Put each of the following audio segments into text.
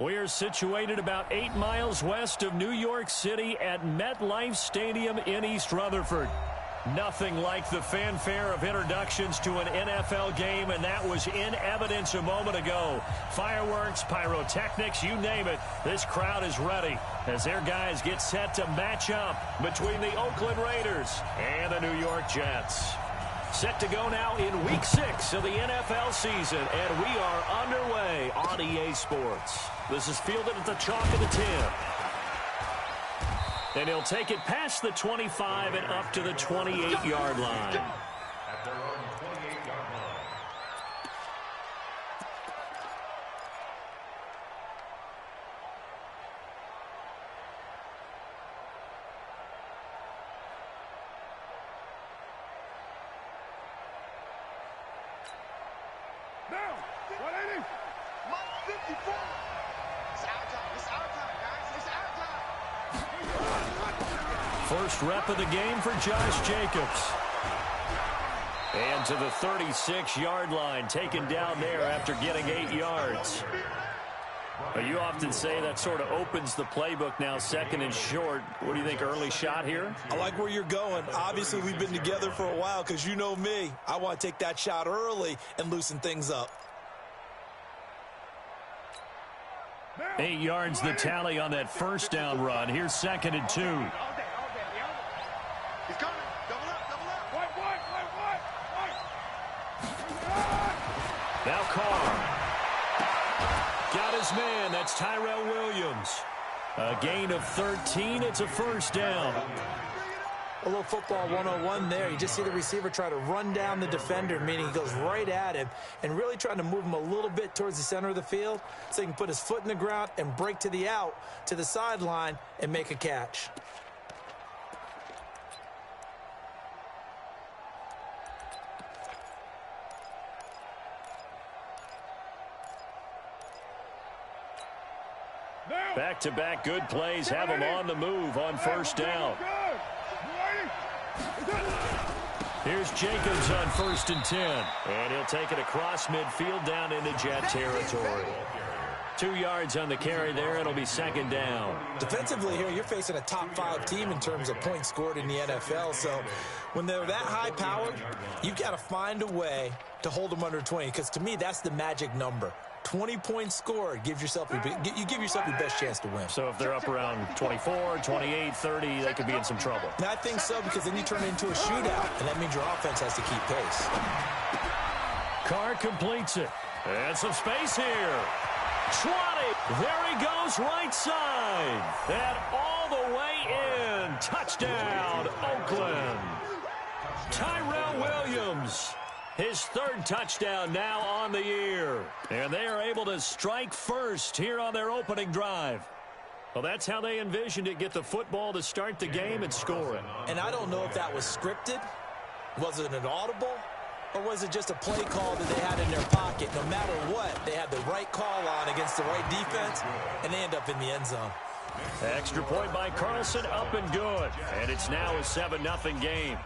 We are situated about 8 miles west of New York City at MetLife Stadium in East Rutherford. Nothing like the fanfare of introductions to an NFL game, and that was in evidence a moment ago. Fireworks, pyrotechnics, you name it. This crowd is ready as their guys get set to match up between the Oakland Raiders and the New York Jets. Set to go now in Week 6 of the NFL season, and we are underway on EA Sports. This is fielded at the chalk of the 10. And he'll take it past the 25 and up to the 28-yard line. At their own 28-yard line. Now, 180. 54. It's our time. It's our time, guys. It's our time. First rep of the game for Josh Jacobs. And to the 36-yard line, taken down there after getting 8 yards. You often say that sort of opens the playbook now, second and short. What do you think, early shot here? I like where you're going. Obviously, we've been together for a while because you know me. I want to take that shot early and loosen things up. 8 yards the tally on that first down run. Here's second and 2. He's coming. Double up, double up. White. Now Carr. Got his man. That's Tyrell Williams. A gain of 13. It's a first down. A little football 101 there. You just see the receiver try to run down the defender, meaning he goes right at him and really trying to move him a little bit towards the center of the field so he can put his foot in the ground and break to the out, to the sideline, and make a catch. Back-to-back good plays have him on the move on first down. Here's Jacobs on 1st and 10. And he'll take it across midfield down into Jet territory. 2 yards on the carry there. It'll be second down. Defensively here, you're facing a top 5 team in terms of points scored in the NFL. So when they're that high-powered, you've got to find a way to hold them under 20. Because to me, that's the magic number. 20 points scored, you give yourself your best chance to win. So if they're up around 24, 28, 30, they could be in some trouble. And I think so, because then you turn it into a shootout, and that means your offense has to keep pace. Carr completes it. And some space here. 20. There he goes, right side. And all the way in. Touchdown, Oakland. Tyrell Williams. His 3rd touchdown now on the year. And they are able to strike first here on their opening drive. Well, that's how they envisioned it. Get the football to start the game and score it. And I don't know if that was scripted. Was it an audible? Or was it just a play call that they had in their pocket? No matter what, they had the right call on against the right defense, and they end up in the end zone. Extra point by Carlson, up and good. And it's now a 7-0 game.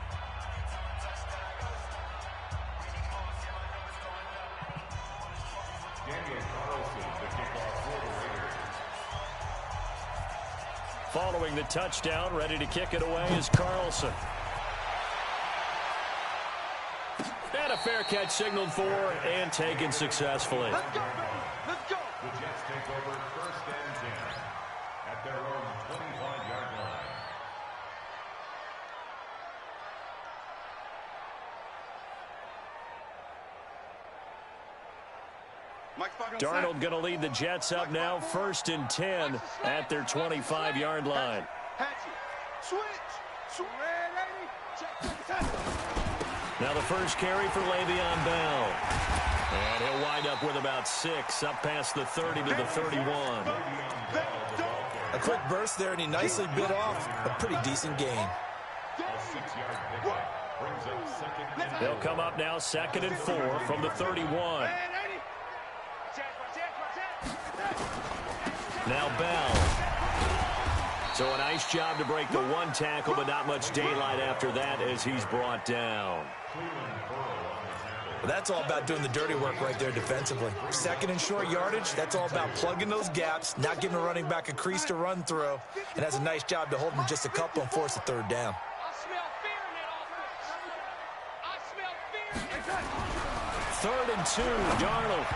Following the touchdown, ready to kick it away is Carlson. And a fair catch signaled for and taken successfully. Let's go, let's go. The Jets take over 1st and 10 at their own 25-yard line. Darnold going to lead the Jets up now, 1st and 10 at their 25-yard line. Now the first carry for Le'Veon Bell. And he'll wind up with about 6, up past the 30 to the 31. A quick burst there, and he nicely bit off a pretty decent gain. They'll come up now 2nd and 4 from the 31. Now Bell. So a nice job to break the 1 tackle, but not much daylight after that as he's brought down. Well, that's all about doing the dirty work right there defensively. Second and short yardage, that's all about plugging those gaps, not giving a running back a crease to run through, and that's a nice job to hold him just a couple and force a third down. I smell fear in that offense. I smell fear. 3rd and 2, Darnold.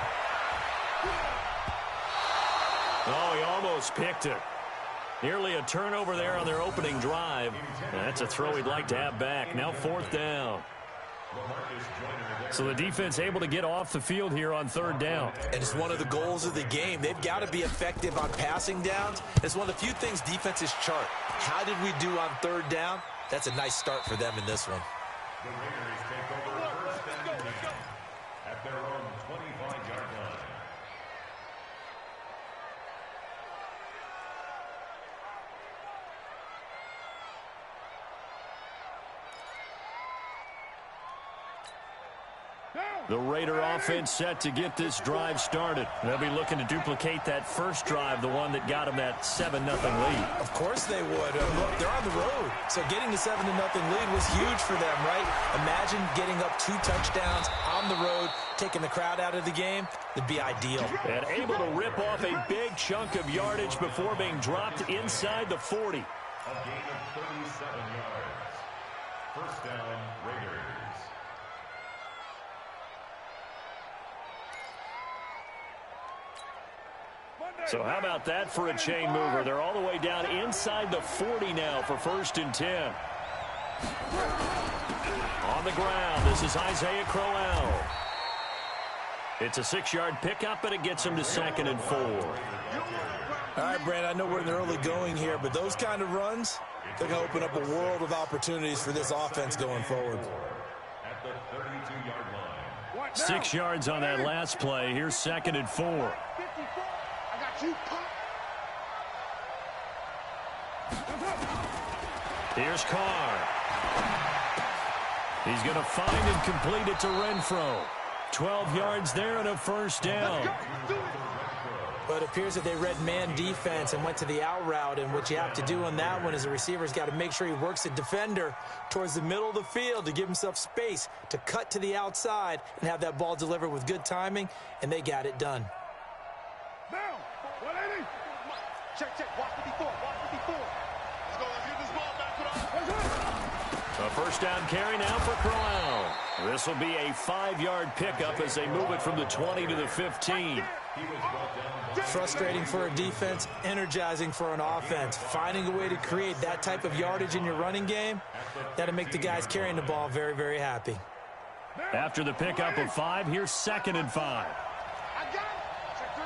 Oh, he almost picked it. Nearly a turnover there on their opening drive. That's a throw he'd like to have back. Now 4th down. So the defense able to get off the field here on 3rd down. And it's one of the goals of the game. They've got to be effective on passing downs. It's one of the few things defenses chart. How did we do on 3rd down? That's a nice start for them in this one. The Raiders take over 1st and 10 at their own 25-yard line. The Raider offense set to get this drive started. They'll be looking to duplicate that first drive, the one that got them that 7-0 lead. Of course they would. Look, they're on the road. So getting the 7-0 lead was huge for them, right? Imagine getting up 2 touchdowns on the road, taking the crowd out of the game. It'd be ideal. And able to rip off a big chunk of yardage before being dropped inside the 40. A gain of 37 yards. 1st down, Raiders. So how about that for a chain mover? They're all the way down inside the 40 now for 1st and 10. On the ground, this is Isaiah Crowell. It's a 6-yard pickup, and it gets him to 2nd and 4. All right, Brand, I know we're in the early going here, but those kind of runs, they're going to open up a world of opportunities for this offense going forward. At the 32-yard line. 6 yards on that last play. Here's 2nd and 4. Here's Carr. He's going to find and complete it to Renfro. 12 yards there and a 1st down. But it appears that they read man defense and went to the out route, and what you have to do on that one is the receiver's got to make sure he works the defender towards the middle of the field to give himself space to cut to the outside and have that ball delivered with good timing, and they got it done. Now, 180. Check, watch 54, watch 54. Let's get this ball back. A 1st down carry now for Crowell. This will be a 5-yard pickup as they move it from the 20 to the 15. Frustrating for a defense, energizing for an offense. Finding a way to create that type of yardage in your running game, that'll make the guys carrying the ball very, very happy. After the pickup of 5, here's 2nd and 5. I got it. Check 3.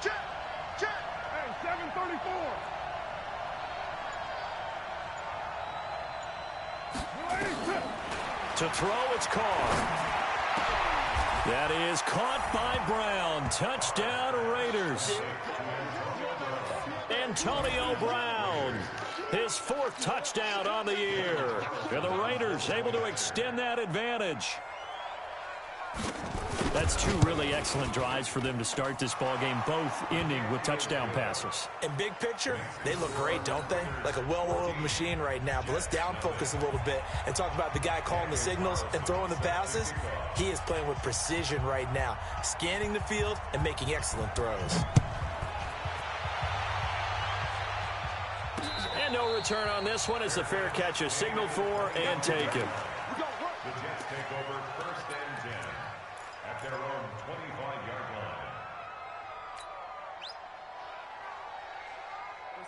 Check. Hey, 734. To throw, it's Carr. That is caught by Brown. Touchdown, Raiders. Antonio Brown, his 4th touchdown on the year. And the Raiders able to extend that advantage. That's 2 really excellent drives for them to start this ballgame, both ending with touchdown passes. In big picture, they look great, don't they? Like a well-oiled machine right now. But let's down focus a little bit and talk about the guy calling the signals and throwing the passes. He is playing with precision right now, scanning the field and making excellent throws. And no return on this one. It's a fair catch, a signal for and taken. The Jets take over 1st and 10 at their own 25-yard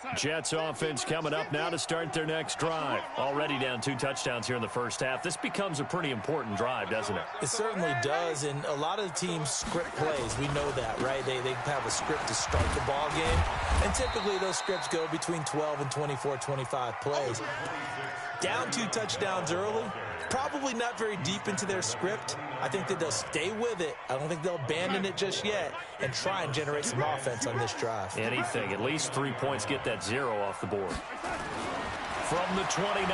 line. Jets offense coming up now to start their next drive. Already down 2 touchdowns here in the 1st half. This becomes a pretty important drive, doesn't it? It certainly does, and a lot of the teams script plays. We know that, right? They have a script to start the ball game, and typically those scripts go between 12 and 24, 25 plays. Down 2 touchdowns early, probably not very deep into their script. I think that they'll stay with it. I don't think they'll abandon it just yet and try and generate some offense on this drive. Anything, at least 3 points, get that 0 off the board. From the 29,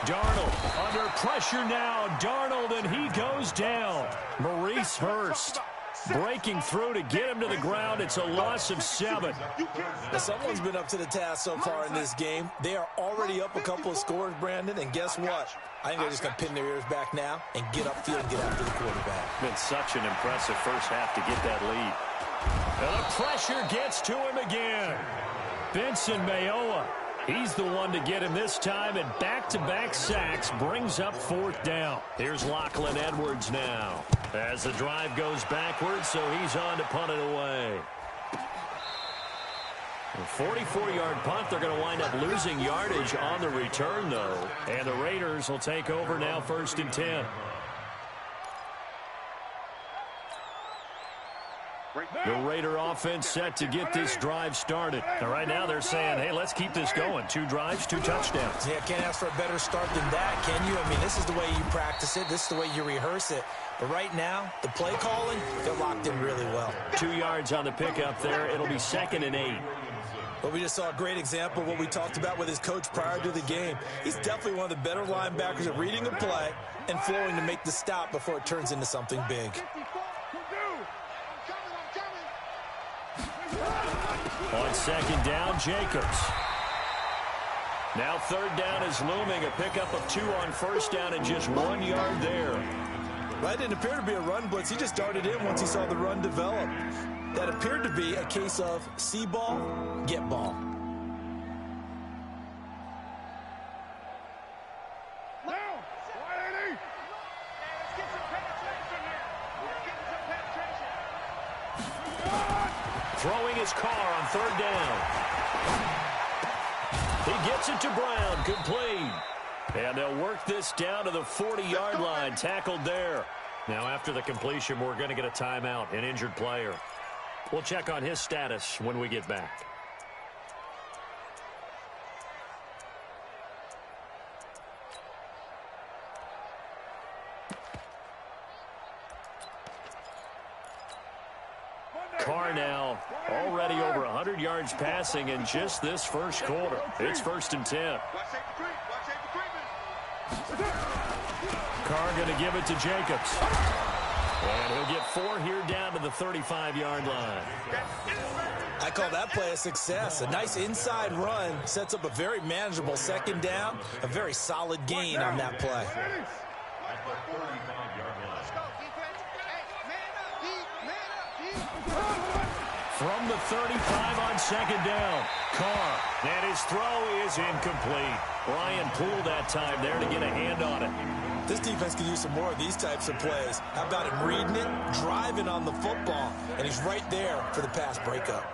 Darnold under pressure now. Darnold, and he goes down. Maurice Hurst. Breaking through to get him to the ground. It's a loss of 7. Now, someone's been up to the task so far in this game. They are already up a couple of scores, Brandon, and guess what? I think they're just going to pin their ears back now and get upfield and get after the quarterback. Been such an impressive first half to get that lead. And the pressure gets to him again. Benson Mayowa, he's the one to get him this time, and back-to-back sacks brings up 4th down. Here's Lachlan Edwards now as the drive goes backwards, so he's on to punt it away. A 44-yard punt. They're going to wind up losing yardage on the return, though. And the Raiders will take over now, 1st and 10. The Raider offense set to get this drive started. And right now they're saying, hey, let's keep this going. 2 drives, 2 touchdowns. Yeah, can't ask for a better start than that, can you? I mean, this is the way you practice it. This is the way you rehearse it. But right now, the play calling, they're locked in really well. 2 yards on the pickup there. It'll be 2nd and 8. But we just saw a great example of what we talked about with his coach prior to the game. He's definitely one of the better linebackers at reading a play and flowing to make the stop before it turns into something big. On 2nd down, Jacobs. Now 3rd down is looming. A pickup of 2 on 1st down and just 1 yard there. Well, it didn't appear to be a run blitz. He just darted in once he saw the run develop. That appeared to be a case of see ball, get ball. Throwing his car on 3rd down. He gets it to Brown, complete. And they'll work this down to the 40-yard line, tackled there. Now after the completion, we're going to get a timeout, an injured player. We'll check on his status when we get back. Carr now already over 100 yards passing in just this first quarter. It's 1st and 10. Carr going to give it to Jacobs. And he'll get 4 here down to the 35-yard line. I call that play a success. A nice inside run sets up a very manageable 2nd down. A very solid gain on that play. From the 35 on 2nd down, Carr, and his throw is incomplete. Ryan Poole that time there to get a hand on it. This defense can use some more of these types of plays. How about him reading it, driving on the football, and he's right there for the pass breakup.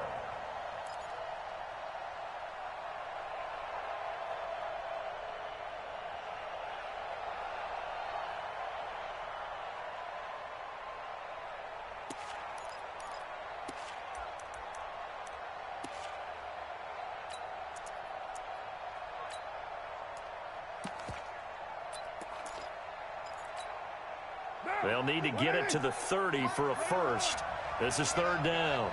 They'll need to get it to the 30 for a first. This is 3rd down.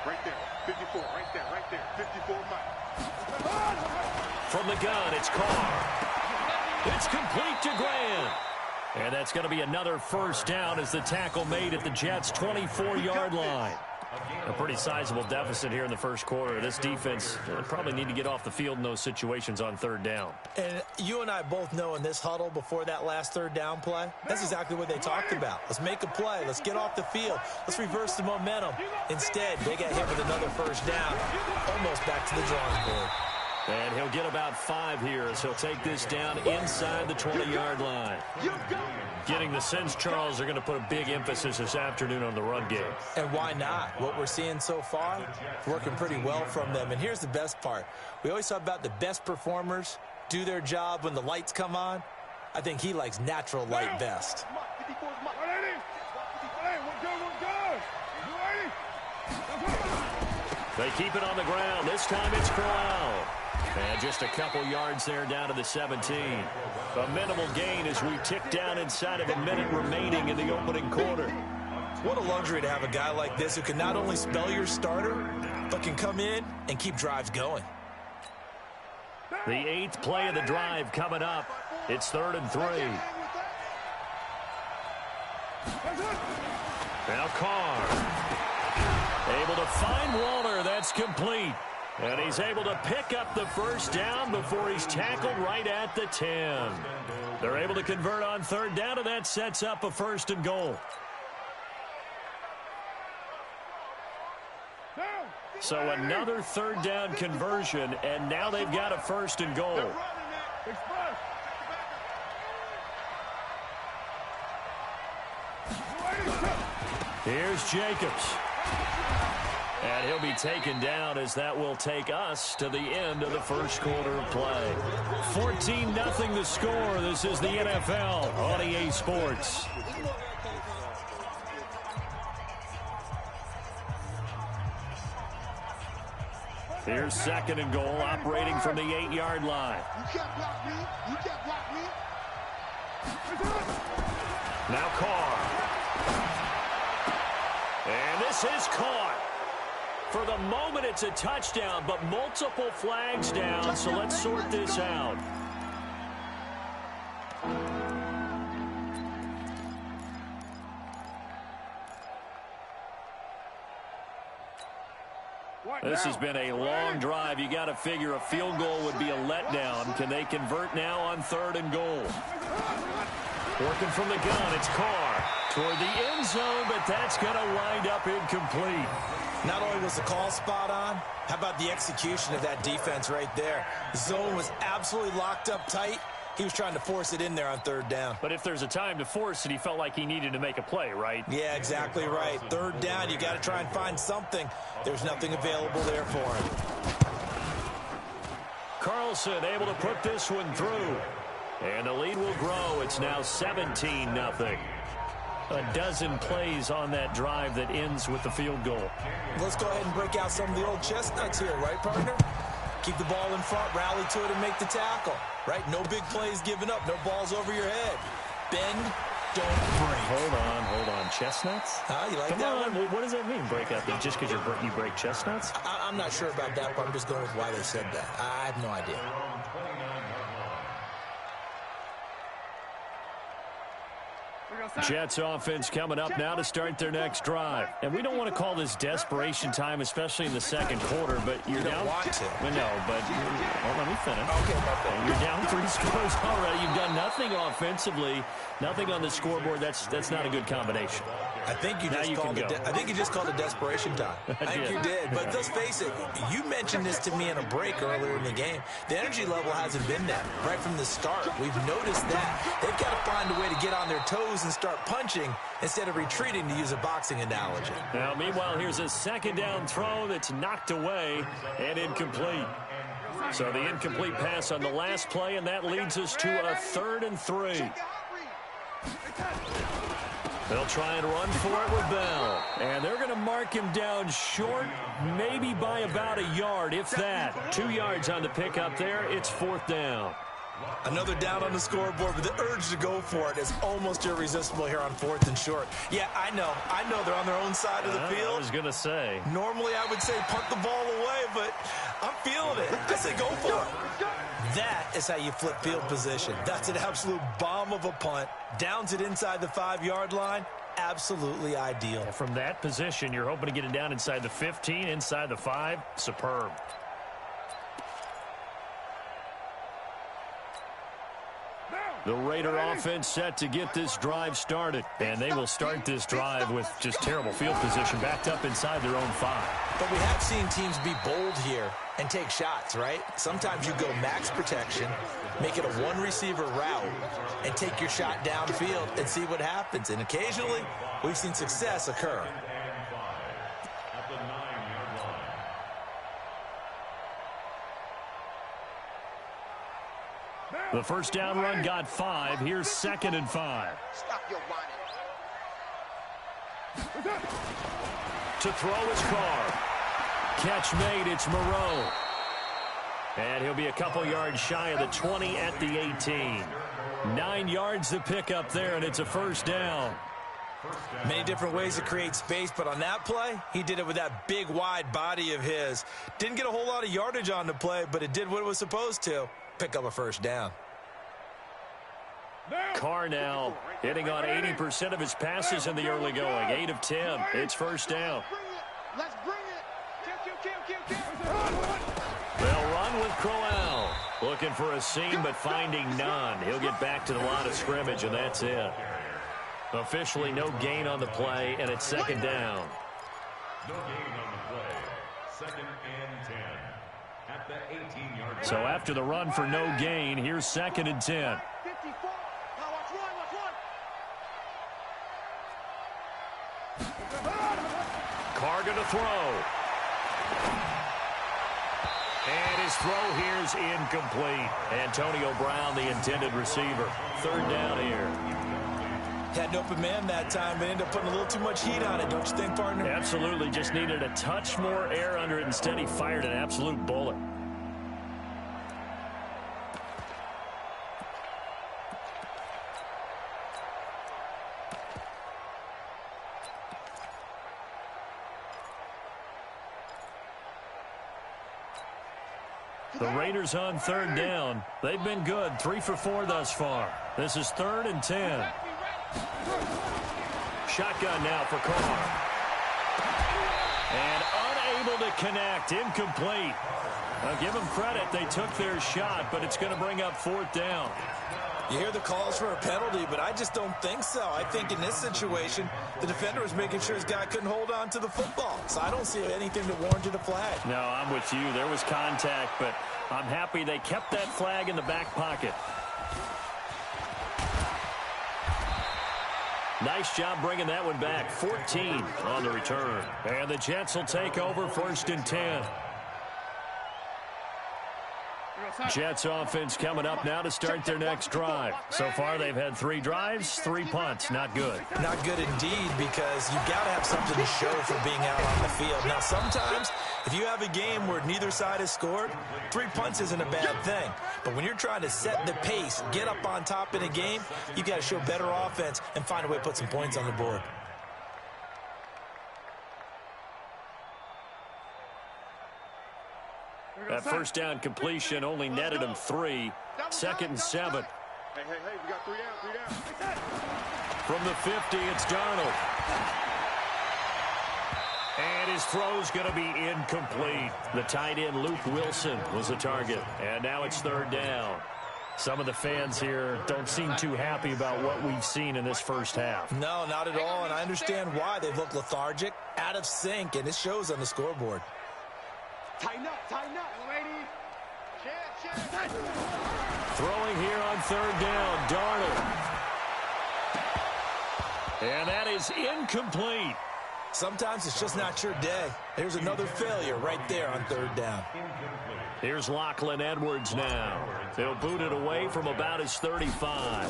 Right there, 54, right there, 54 From the gun, it's Carr. It's complete to Graham. And that's going to be another 1st down as the tackle made at the Jets' 24-yard line. A pretty sizable deficit here in the first quarter. This defense probably need to get off the field in those situations on 3rd down. And you and I both know in this huddle before that last 3rd down play, that's exactly what they talked about. Let's make a play. Let's get off the field. Let's reverse the momentum. Instead, they got hit with another 1st down, almost back to the drawing board. And he'll get about 5 here as he'll take this down inside the 20-yard line. Getting the sense, Charles, they're going to put a big emphasis this afternoon on the run game. And why not? What we're seeing so far, working pretty well from them. And here's the best part. We always talk about the best performers do their job when the lights come on. I think he likes natural light best. They keep it on the ground. This time it's Corral. And just a couple yards there down to the 17. A minimal gain as we tick down inside of a minute remaining in the opening quarter. What a luxury to have a guy like this who can not only spell your starter, but can come in and keep drives going. The 8th play of the drive coming up. It's 3rd and 3. Now Carr. Able to find Waller. That's complete. And he's able to pick up the first down before he's tackled right at the 10. They're able to convert on third down, and that sets up a 1st and goal. So another third down conversion, and now they've got a 1st and goal. Here's Jacobs. And he'll be taken down as that will take us to the end of the first quarter of play. 14-0 the score. This is the NFL on EA Sports. Here's 2nd and goal, operating from the 8-yard line. You can't block me. You can't block me. Now Carr. And this is caught. For the moment, it's a touchdown, but multiple flags down, so let's sort this out. This has been a long drive. You got to figure a field goal would be a letdown. Can they convert now on 3rd and goal? Working from the gun, it's Carr toward the end zone, but that's going to wind up incomplete. Not only was the call spot on, how about the execution of that defense right there? The zone was absolutely locked up tight. He was trying to force it in there on 3rd down. But if there's a time to force it, he felt like he needed to make a play, right? Yeah, exactly right. 3rd down, you got to try and find something. There's nothing available there for him. Carlson able to put this one through. And the lead will grow. It's now 17-0. A dozen plays on that drive that ends with the field goal. Let's go ahead and break out some of the old chestnuts here, right, partner? Keep the ball in front, rally to it, and make the tackle, right? No big plays given up, no balls over your head. Bend, don't break. Hold on. Chestnuts? You like Come that on. one? What does that mean, break out? Just because you break chestnuts? I'm not sure about that, but I'm just going with why they said that. I have no idea. Jets offense coming up now to start their next drive. And we don't want to call this desperation time, especially in the second quarter, but you're You down. don't want to. Well, no, but let me finish. Okay, my bad. You're down 3 scores already. You've done nothing offensively, nothing on the scoreboard. That's not a good combination. I think you just called it desperation time. I think you did. But let's face it, you mentioned this to me in a break earlier in the game. The energy level hasn't been there right from the start. We've noticed that. They've got to find a way to get on their toes and start punching instead of retreating, to use a boxing analogy. Now, meanwhile, here's a 2nd down throw that's knocked away and incomplete. So the incomplete pass on the last play, and that leads us to a 3rd and 3. They'll try and run for it with Bell. And they're going to mark him down short, maybe by about a yard, if that. 2 yards on the pickup there. It's 4th down. Another down on the scoreboard, but the urge to go for it is almost irresistible here on 4th and short. Yeah, I know they're on their own side of the field. I was going to say. Normally I would say punt the ball away, but I'm feeling it. I say go for it. That is how you flip field position. That's an absolute bomb of a punt. Downs it inside the 5-yard line. Absolutely ideal. From that position, you're hoping to get it down inside the 15, inside the 5. Superb. The Raider offense set to get this drive started. And they will start this drive with just terrible field position, backed up inside their own 5. But we have seen teams be bold here and take shots, right? Sometimes you go max protection, make it a one-receiver route, and take your shot downfield and see what happens. And occasionally, we've seen success occur. The first down run got 5. Here's 2nd and 5. Stop your whining. To throw is Carr. Catch made. It's Moreau. And he'll be a couple yards shy of the 20 at the 18. 9 yards to pick up there, and it's a 1st down. Many different ways to create space, but on that play, he did it with that big, wide body of his. Didn't get a whole lot of yardage on the play, but it did what it was supposed to. Pick up a 1st down. Carr now hitting on 80% of his passes in the early going. 8 of 10. It's first down. Let's bring it. Kill. They'll run with Crowell. Looking for a seam, but finding none. He'll get back to the line of scrimmage, and that's it. Officially no gain on the play, and it's second down. No gain on the play. Second and 10. At the 18-yard line. So after the run for no gain, here's second and 10. 54. Now watch one. Carr going to throw. And his throw here is incomplete. Antonio Brown, the intended receiver. Third down here. Had an open man that time, but ended up putting a little too much heat on it, don't you think, partner? Absolutely. Just needed a touch more air under it. Instead, he fired an absolute bullet. The Raiders on third down. They've been good. 3 for 4 thus far. This is third and 10. Shotgun now for Carr. And unable to connect. Incomplete. I'll give them credit. They took their shot, but it's going to bring up fourth down. You hear the calls for a penalty, but I just don't think so. I think in this situation, the defender was making sure his guy couldn't hold on to the football. So I don't see anything that warranted a flag. No, I'm with you. There was contact, but I'm happy they kept that flag in the back pocket. Nice job bringing that one back. 14 on the return. And the Jets will take over first and 10. Jets offense coming up now to start their next drive. So far, they've had 3 drives, 3 punts. Not good. Not good indeed, because you've got to have something to show for being out on the field. Now, sometimes, if you have a game where neither side has scored, 3 punts isn't a bad thing. But when you're trying to set the pace, get up on top in a game, you've got to show better offense and find a way to put some points on the board. That first down completion only netted him 3. Second and 7. Hey, we got 3 down. From the 50, it's Darnold. And his throw's going to be incomplete. The tight end, Luke Wilson, was the target. And now it's third down. Some of the fans here don't seem too happy about what we've seen in this first half. No, not at all, and I understand why. They've looked lethargic, out of sync, and it shows on the scoreboard. Tighten up, lady. Chance. Throwing here on third down, Darnold. And that is incomplete. Sometimes it's just not your day. There's another failure right there on third down. Here's Lachlan Edwards now. They'll boot it away from about his 35.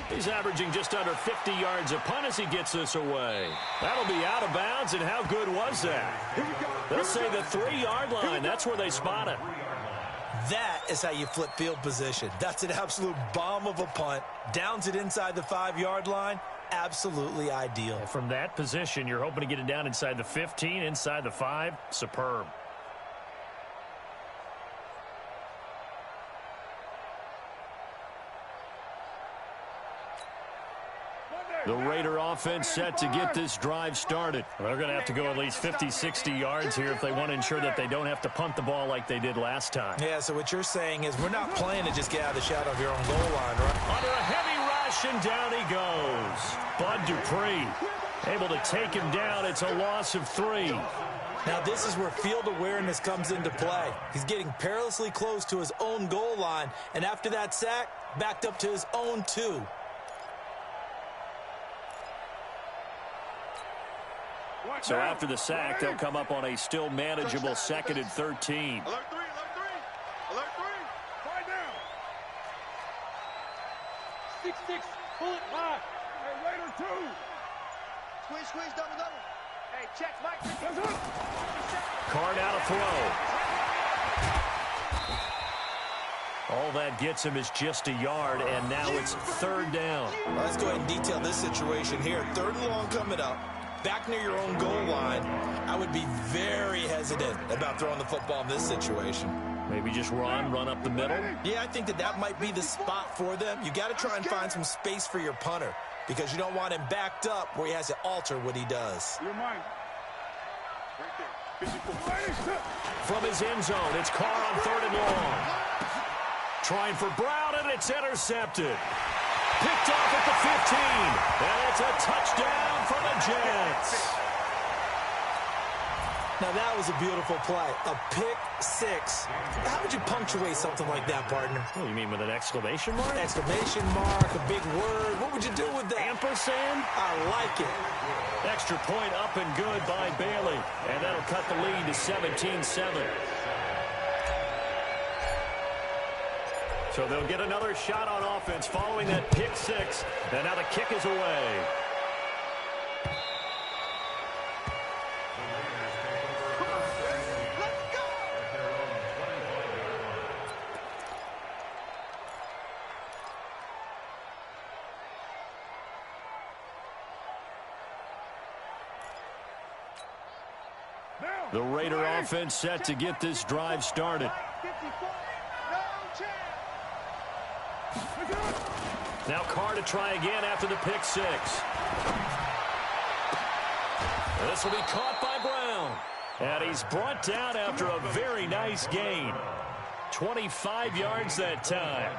He's averaging just under 50 yards a punt as he gets this away. That'll be out of bounds, and how good was that? They'll say the 3-yard line. That's where they spot it. That is how you flip field position. That's an absolute bomb of a punt. Downs it inside the 5-yard line. Absolutely ideal. From that position, you're hoping to get it down inside the 15, inside the 5. Superb. The Raider offense set to get this drive started. They're going to have to go at least 50, 60 yards here if they want to ensure that they don't have to punt the ball like they did last time. Yeah, so what you're saying is we're not playing to just get out of the shadow of your own goal line, right? Under a heavy rush, and down he goes. Bud Dupree able to take him down. It's a loss of 3. Now, this is where field awareness comes into play. He's getting perilously close to his own goal line, and after that sack, backed up to his own 2. So after the sack, they'll come up on a still manageable 2nd and 13. Alert 3. 5 down. 6-6. Pull it high. Hey, Raider 2. Squeeze, double. Hey, check, Mike. Carr now to throw. All that gets him is just a yard, and now it's third down. Well, let's go ahead and detail this situation here. 3rd and long coming up. Back near your own goal line, I would be very hesitant about throwing the football in this situation. Maybe just run up the middle. Yeah, I think that might be the spot for them. You got to try and find some space for your punter because you don't want him backed up where he has to alter what he does. You're mine. Right there. From his end zone, it's Carr on 3rd and long. Trying for Brown, and it's intercepted. Picked off at the 15. And it's a touchdown for the Jets. Now, that was a beautiful play. A pick six. How would you punctuate something like that, partner? What do you mean, with an exclamation mark? Exclamation mark, a big word. What would you do with that? Ampersand? I like it. Extra point up and good by Bailey. And that'll cut the lead to 17-7. So they'll get another shot on offense following that pick six. And now the kick is away. The Raider offense set to get this drive started. Now Carr to try again after the pick six. This will be caught by Brown. And he's brought down after a very nice gain. 25 yards that time.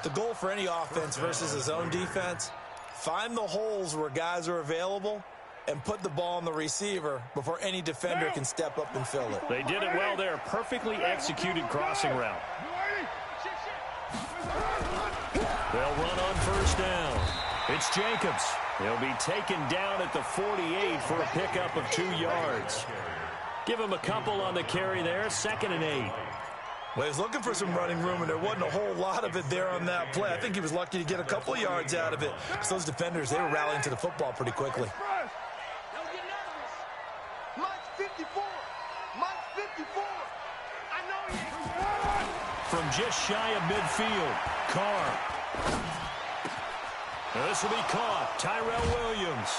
The goal for any offense versus his own defense, find the holes where guys are available and put the ball on the receiver before any defender can step up and fill it. They did it well there. Perfectly executed crossing route. They'll run on 1st down. It's Jacobs. He'll be taken down at the 48 for a pickup of 2 yards. Give him a couple on the carry there. 2nd and 8. Well, he was looking for some running room, and there wasn't a whole lot of it there on that play. I think he was lucky to get a couple of yards out of it. Because those defenders, they were rallying to the football pretty quickly. From just shy of midfield, Carr. This will be caught. Tyrell Williams.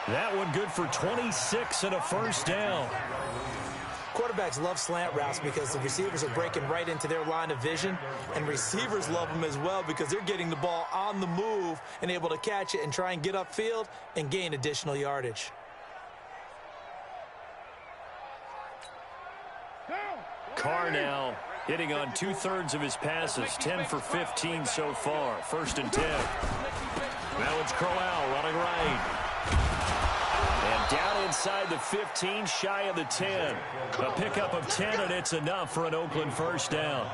That one good for 26 and a 1st down. Quarterbacks love slant routes because the receivers are breaking right into their line of vision, and receivers love them as well because they're getting the ball on the move and able to catch it and try and get upfield and gain additional yardage. Carr now hitting on 2/3 of his passes, 10 for 15 so far. 1st and 10. Now it's Crowell running right. And down inside the 15, shy of the 10. A pickup of 10, and it's enough for an Oakland 1st down.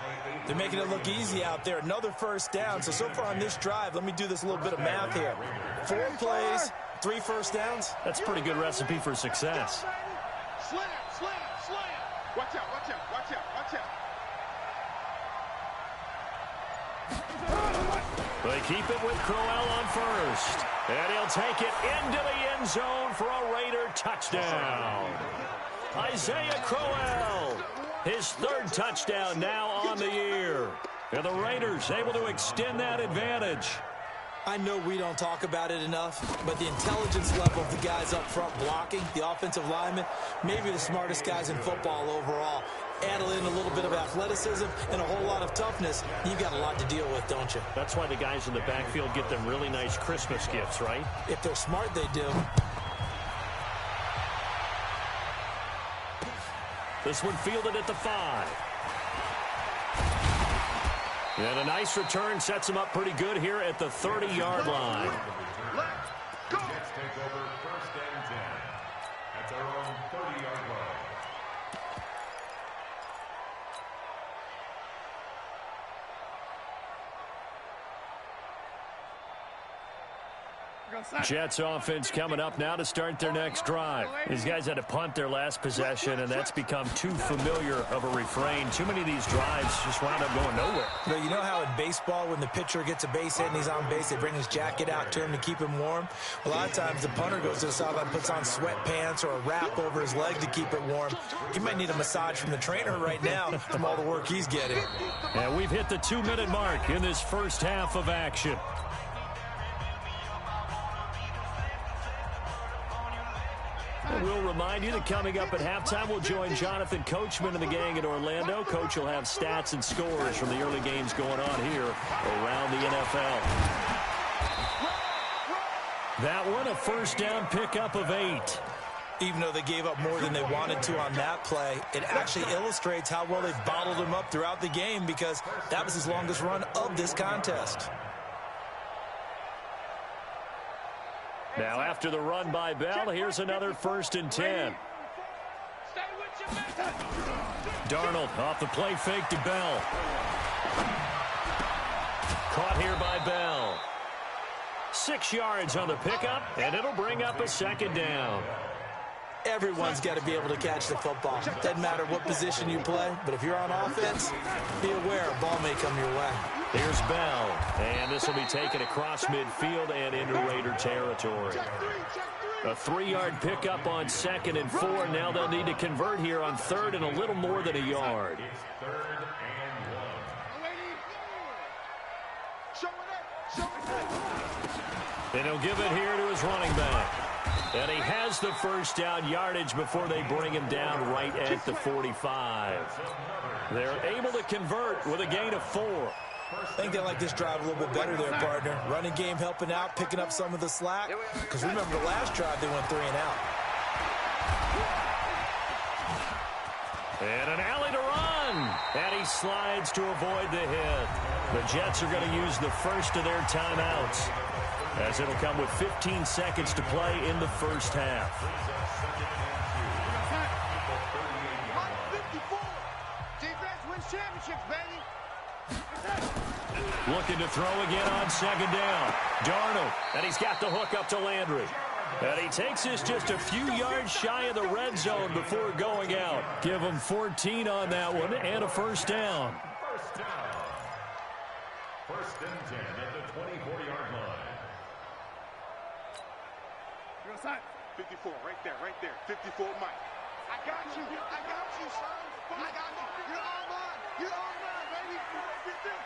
They're making it look easy out there. Another 1st down. So far on this drive, let me do this little bit of math here. 4 plays, 3 1st downs. That's a pretty good recipe for success. Slam. Watch out. They keep it with Crowell on 1st. And he'll take it into the end zone for a Raider touchdown. Isaiah Crowell, his 3rd touchdown now on the year. And the Raiders able to extend that advantage. I know we don't talk about it enough, but the intelligence level of the guys up front blocking, the offensive linemen, maybe the smartest guys in football overall. Add in a little bit of athleticism and a whole lot of toughness, you've got a lot to deal with, don't you? That's why the guys in the backfield get them really nice Christmas gifts, right? If they're smart, they do. This one fielded at the 5. And a nice return sets him up pretty good here at the 30-yard line. The Jets take over 1st and 10 at their own 30-yard line. Jets offense coming up now to start their next drive. These guys had to punt their last possession, and that's become too familiar of a refrain. Too many of these drives just wound up going nowhere. But you know how in baseball, when the pitcher gets a base hit and he's on base, they bring his jacket out to him to keep him warm? A lot of times the punter goes to the sideline, puts on sweatpants or a wrap over his leg to keep it warm. He might need a massage from the trainer right now from all the work he's getting. And we've hit the 2-minute mark in this 1st half of action. will remind you that coming up at halftime, we'll join Jonathan Coachman and the gang in Orlando. Coach will have stats and scores from the early games going on here around the NFL. That one, a first down pickup of 8. Even though they gave up more than they wanted to on that play, it actually illustrates how well they bottled him up throughout the game, because that was his longest run of this contest. Now after the run by Bell, here's another 1st and 10. Darnold off the play fake to Bell. Caught here by Bell. 6 yards on the pickup, and it'll bring up a 2nd down. Everyone's got to be able to catch the football. Doesn't matter what position you play, but if you're on offense, be aware a ball may come your way. Here's Bell, and this will be taken across midfield and into Raider territory. A 3-yard pickup on 2nd and 4. Now they'll need to convert here on 3rd and a little more than a yard. And he'll give it here to his running back. And he has the first down yardage before they bring him down right at the 45. They're able to convert with a gain of 4. I think they like this drive a little bit better there, partner. Running game helping out, picking up some of the slack. Because remember the last drive, they went 3 and out. And an alley to run. And he slides to avoid the hit. The Jets are going to use the first of their timeouts, as it'll come with 15 seconds to play in the first half. Defense wins championships, baby. Looking to throw again on 2nd down. Darnold, and he's got the hook up to Landry. And he takes us just a few yards shy of the red zone before going out. Give him 14 on that one and a first down. 1st and 10 at the 24-yard line. 54, right there. 54, Mike. I got you, son. I got you. You're all mine. You're all mine, baby.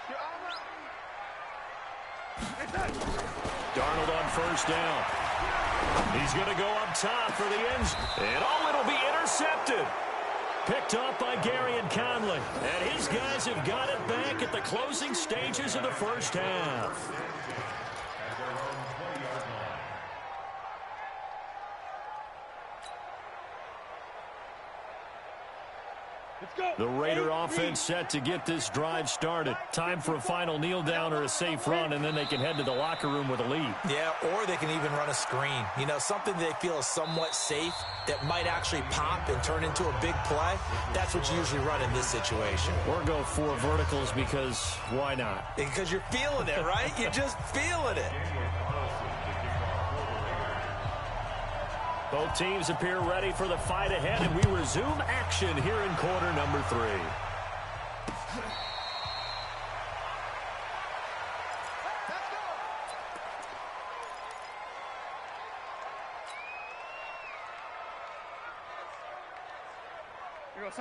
You're all mine. Darnold on 1st down. He's going to go up top for the end zone. And it'll be intercepted. Picked off by Gary and Conley. And his guys have got it back at the closing stages of the first half. The Raider offense set to get this drive started. Time for a final kneel down or a safe run, and then they can head to the locker room with a lead. Yeah, or they can even run a screen. You know, something they feel is somewhat safe that might actually pop and turn into a big play. That's what you usually run in this situation. Or go 4 verticals, because why not? Because you're feeling it, right? You're just feeling it. Both teams appear ready for the fight ahead, and we resume action here in quarter number 3.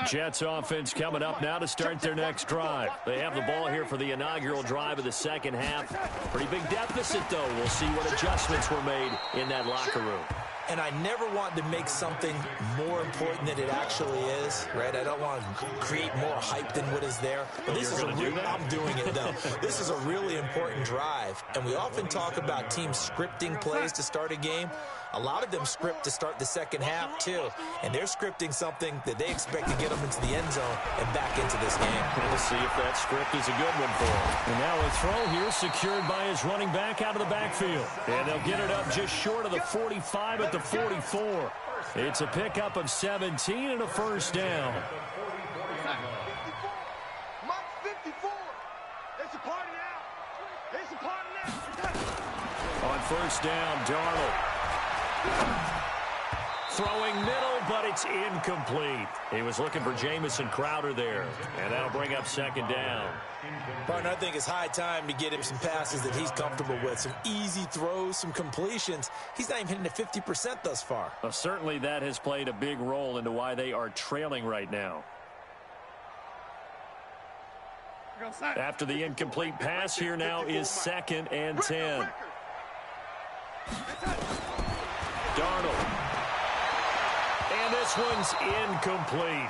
Jets offense coming up now to start their next drive. They have the ball here for the inaugural drive of the second half. Pretty big deficit, though. We'll see what adjustments were made in that locker room. And I never want to make something more important than it actually is, right? I don't want to create more hype than what is there. But this is I'm doing it, though. This is a really important drive. And we often talk about teams scripting plays to start a game. A lot of them script to start the second half, too. And they're scripting something that they expect to get them into the end zone and back into this game. We'll see if that script is a good one for him. And now a throw here secured by his running back out of the backfield. And they'll get it up just short of the 45 at the 44. It's a pickup of 17 and a first down. 54. It's a party now. It's a party now. On first down, Darnold. Throwing middle, but it's incomplete. He was looking for Jamison Crowder there, and that'll bring up second down. Partner, I think it's high time to get him some passes that he's comfortable with. Some easy throws, some completions. He's not even hitting at 50% thus far. Well, certainly that has played a big role into why they are trailing right now. After the incomplete pass, here now is 2nd and 10. Darnold. this one's incomplete.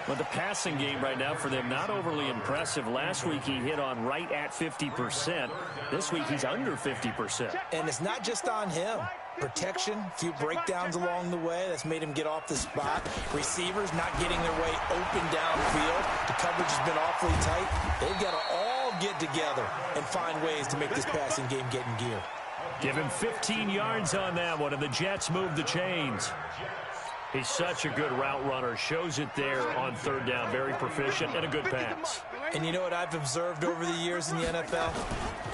But the passing game right now for them, not overly impressive. Last week he hit on right at 50%. This week he's under 50%. And it's not just on him. Protection, a few breakdowns along the way. That's made him get off the spot. Receivers not getting their way open downfield. The coverage has been awfully tight. They've got to all get together and find ways to make this passing game get in gear. Give him 15 yards on that one, and the Jets move the chains. He's such a good route runner. Shows it there on third down. Very proficient and a good pass. And you know what I've observed over the years in the NFL?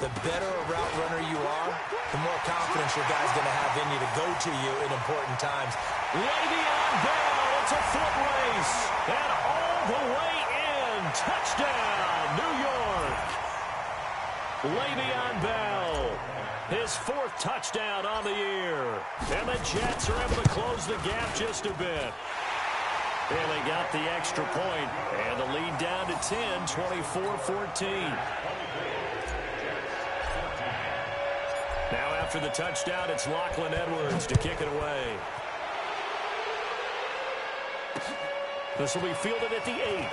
The better a route runner you are, the more confidence your guy's going to have in you to go to you in important times. Le'Veon Bell, it's a foot race. And all the way in. Touchdown, New York. Le'Veon Bell. His fourth touchdown on the year. And the Jets are able to close the gap just a bit. And they got the extra point. And the lead down to 10, 24-14. Now after the touchdown, it's Lachlan Edwards to kick it away. This will be fielded at the 8.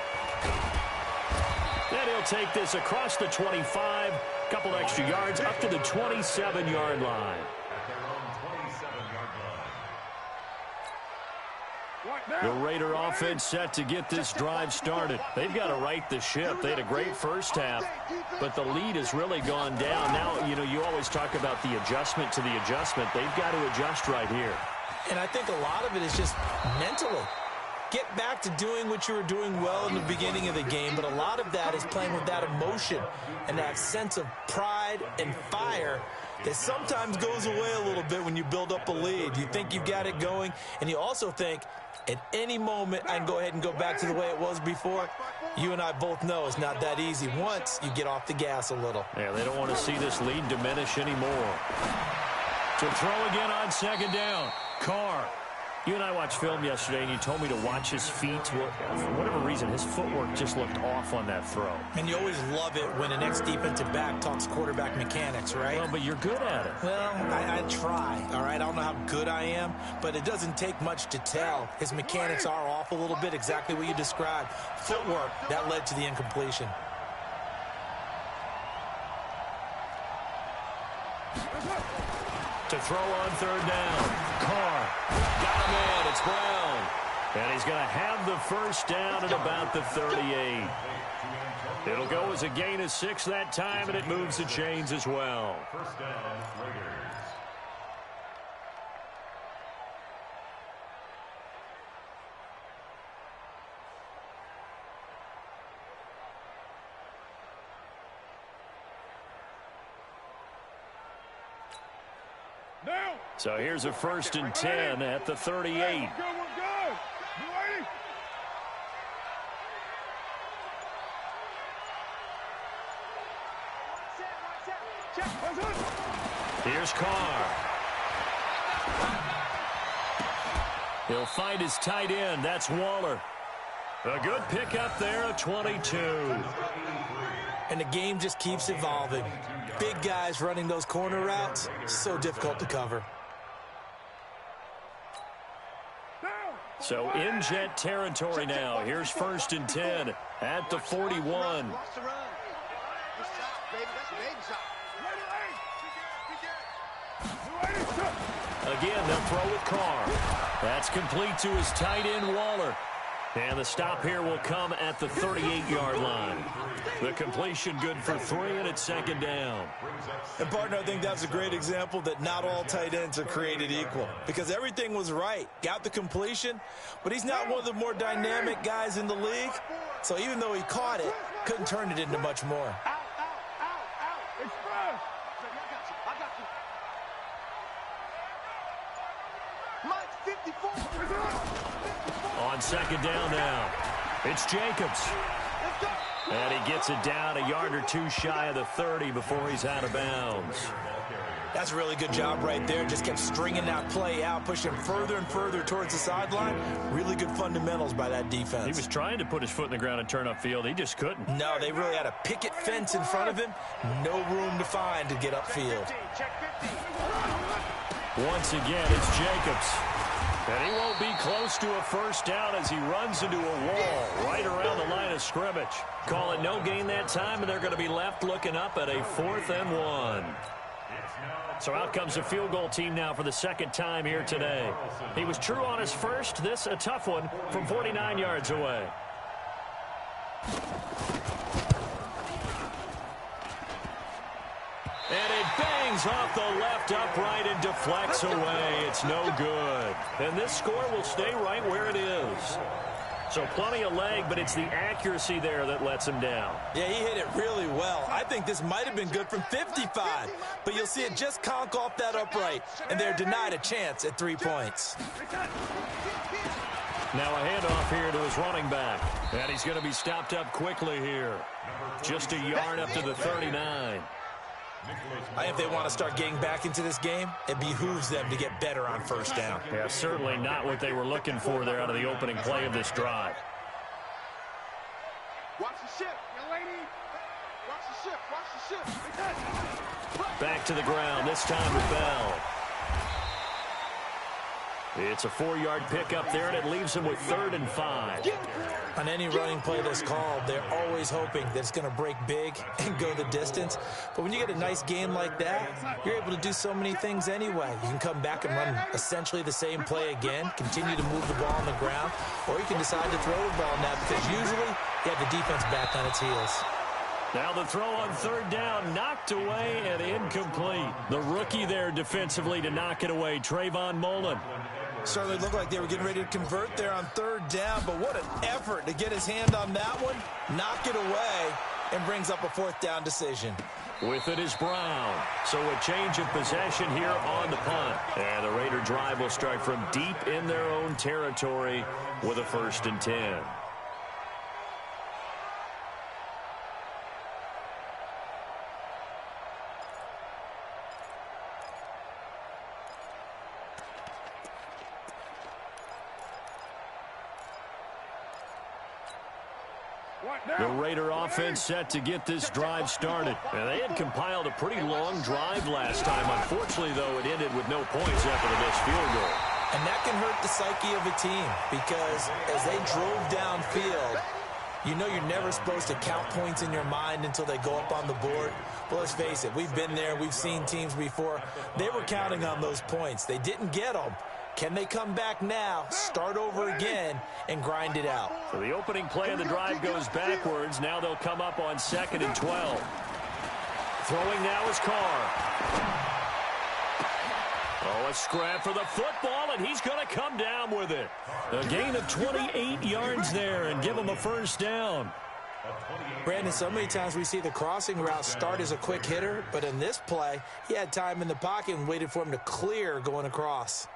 And he'll take this across the 25. Couple extra yards up to the 27-yard line. The Raider offense set to get this drive started. They've got to right the ship. They had a great first half, but the lead has really gone down. Now, you always talk about the adjustment to the adjustment. They've got to adjust right here. And I think a lot of it is just mentally. Get back to doing what you were doing well in the beginning of the game, but a lot of that is playing with that emotion and that sense of pride and fire that sometimes goes away a little bit when you build up a lead. You think you've got it going, and you also think at any moment I can go ahead and go back to the way it was before. You and I both know it's not that easy once you get off the gas a little. Yeah, they don't want to see this lead diminish anymore. To throw again on second down. Carr. You and I watched film yesterday, and you told me to watch his feet. Well, for whatever reason, his footwork just looked off on that throw. And you always love it when an ex-defensive back talks quarterback mechanics, right? Well, but you're good at it. Well, I try, all right? I don't know how good I am, but it doesn't take much to tell. His mechanics are off a little bit, exactly what you described. Footwork, that led to the incompletion. To throw on third down. Carr. Got him in. It's Brown. And he's going to have the first down at about the 38. It'll go as a gain of 6 that time, and it moves the chains as well. First down, Raiders. So here's a 1st and 10 at the 38. We're good. You ready? Here's Carr. He'll find his tight end. That's Waller. A good pickup there at 22. And the game just keeps evolving. Big guys running those corner routes, so difficult to cover. So in Jet territory now. Here's 1st and 10 at the 41. Again, they'll throw with Carr. That's complete to his tight end, Waller. And the stop here will come at the 38-yard line. The completion good for 3, and it's 2nd down. And, partner, I think that's a great example that not all tight ends are created equal. Because everything was right. Got the completion, but he's not one of the more dynamic guys in the league. So even though he caught it, couldn't turn it into much more. Express. Mike, 54. On 2nd down now, it's Jacobs. And he gets it down a yard or 2 shy of the 30 before he's out of bounds. That's a really good job right there. Just kept stringing that play out, pushing further and further towards the sideline. Really good fundamentals by that defense. He was trying to put his foot in the ground and turn upfield. He just couldn't. No, they really had a picket fence in front of him. No room to find to get upfield. Once again, it's Jacobs. And he won't be close to a first down as he runs into a wall right around the line of scrimmage. Call it no gain that time, and they're going to be left looking up at a 4th and 1. So out comes the field goal team now for the second time here today. He was true on his first. This a tough one from 49 yards away. And it bangs off the left upright and deflects away. It's no good. And this score will stay right where it is. So plenty of leg, but it's the accuracy there that lets him down. Yeah, he hit it really well. I think this might have been good from 55. But you'll see it just conk off that upright. And they're denied a chance at 3 points. Now a handoff here to his running back. And he's going to be stopped up quickly here. Just a yard up to the 39. I think if they want to start getting back into this game, it behooves them to get better on first down. Yeah, certainly not what they were looking for there out of the opening play of this drive. Watch the ship, young lady. Watch the ship, watch the ship. Back to the ground, this time with Bell. It's a 4-yard pickup there, and it leaves him with 3rd and 5. On any running play that's called, they're always hoping that it's going to break big and go the distance. But when you get a nice game like that, you're able to do so many things anyway. You can come back and run essentially the same play again, continue to move the ball on the ground, or you can decide to throw the ball now because usually you have the defense back on its heels. Now the throw on 3rd down, knocked away and incomplete. The rookie there defensively to knock it away, Trayvon Mullen. Certainly looked like they were getting ready to convert there on 3rd down, but what an effort to get his hand on that one, knock it away, and brings up a 4th down decision. With it is Brown. So a change of possession here on the punt. And the Raider drive will start from deep in their own territory with a 1st and 10. The Raider offense set to get this drive started. And they had compiled a pretty long drive last time. Unfortunately, though, it ended with no points after the missed field goal. And that can hurt the psyche of a team because as they drove downfield, you know you're never supposed to count points in your mind until they go up on the board. But let's face it, we've been there. We've seen teams before. They were counting on those points. They didn't get them. Can they come back now, start over again, and grind it out? So the opening play of the drive goes backwards. Now they'll come up on 2nd and 12. Throwing now is Carr. Oh, a scrap for the football, and he's going to come down with it. A gain of 28 yards there and give him a 1st down. Brandon, so many times we see the crossing route start as a quick hitter, but in this play, he had time in the pocket and waited for him to clear going across.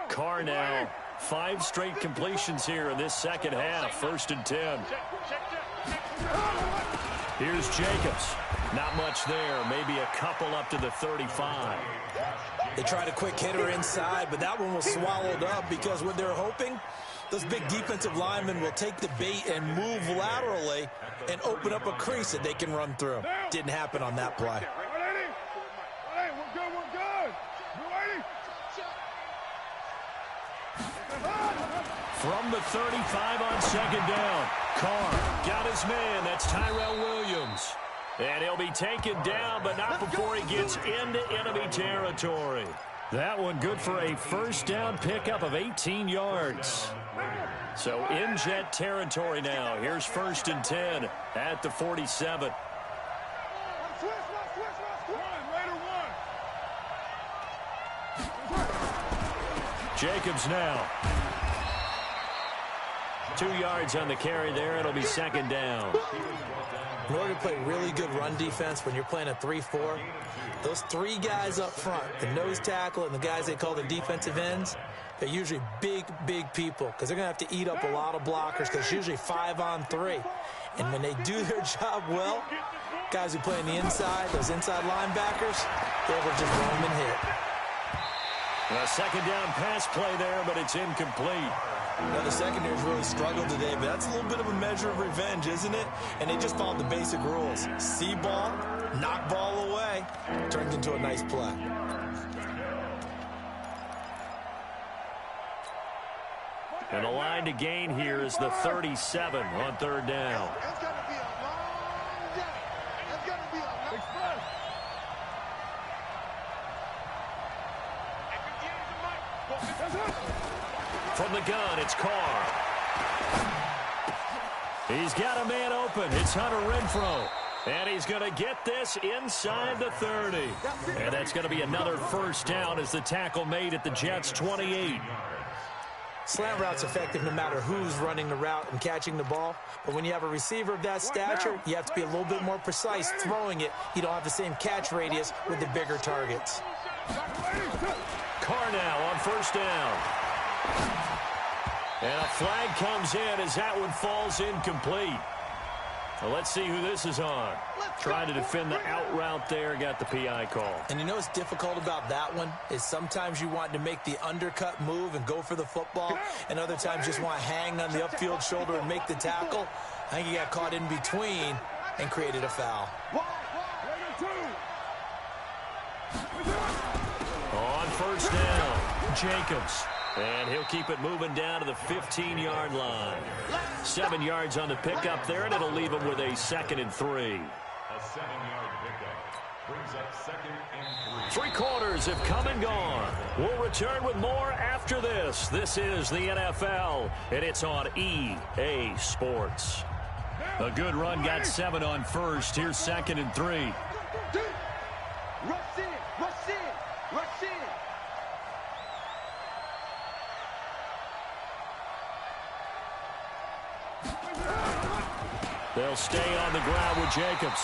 Carr now, 5 straight completions here in this second half. 1st and 10. Here's Jacobs. Not much there. Maybe a couple up to the 35. They tried a quick hitter inside, but that one was swallowed up because what they're hoping, those big defensive linemen will take the bait and move laterally and open up a crease that they can run through. Didn't happen on that play. From the 35 on 2nd down. Carr got his man. That's Tyrell Williams. And he'll be taken down, but not before he gets into enemy territory. That one good for a 1st down pickup of 18 yards. So in Jet territory now. Here's 1st and 10 at the 47. Jacobs now. 2 yards on the carry there. It'll be 2nd down. In order to play really good run defense when you're playing a 3-4, those 3 guys up front, the nose tackle and the guys they call the defensive ends, they're usually big, big people because they're going to have to eat up a lot of blockers because it's usually 5 on 3. And when they do their job well, guys who play on the inside, those inside linebackers, they're able to just roam and hit. A second down pass play there, but it's incomplete. Now, the secondary's really struggled today, but that's a little bit of a measure of revenge, isn't it? And they just followed the basic rules. See ball, knock ball away. Turns into a nice play. And the line to gain here is the 37 on third down. It's going to be a long day. It's going to be a long day. From the gun, it's Carr. He's got a man open. It's Hunter Renfrow. And he's going to get this inside the 30. And that's going to be another first down as the tackle made at the Jets' 28. Slant route's effective no matter who's running the route and catching the ball. But when you have a receiver of that stature, you have to be a little bit more precise throwing it. You don't have the same catch radius with the bigger targets. Carr now on first down. And a flag comes in as that one falls incomplete. Well, let's see who this is on. Trying to defend the out route there, got the PI call. And you know what's difficult about that one is sometimes you want to make the undercut move and go for the football, and other times just want to hang on the upfield shoulder and make the tackle. I think he got caught in between and created a foul. On first down, Jacobs. And he'll keep it moving down to the 15-yard line. 7 yards on the pickup there, and it'll leave him with a 2nd and 3. A 7-yard pickup brings up 2nd and 3. 3 quarters have come and gone. We'll return with more after this. This is the NFL, and it's on EA Sports. A good run got 7 on first. Here's 2nd and 3. Rush in, rush in, rush in. They'll stay on the ground with Jacobs.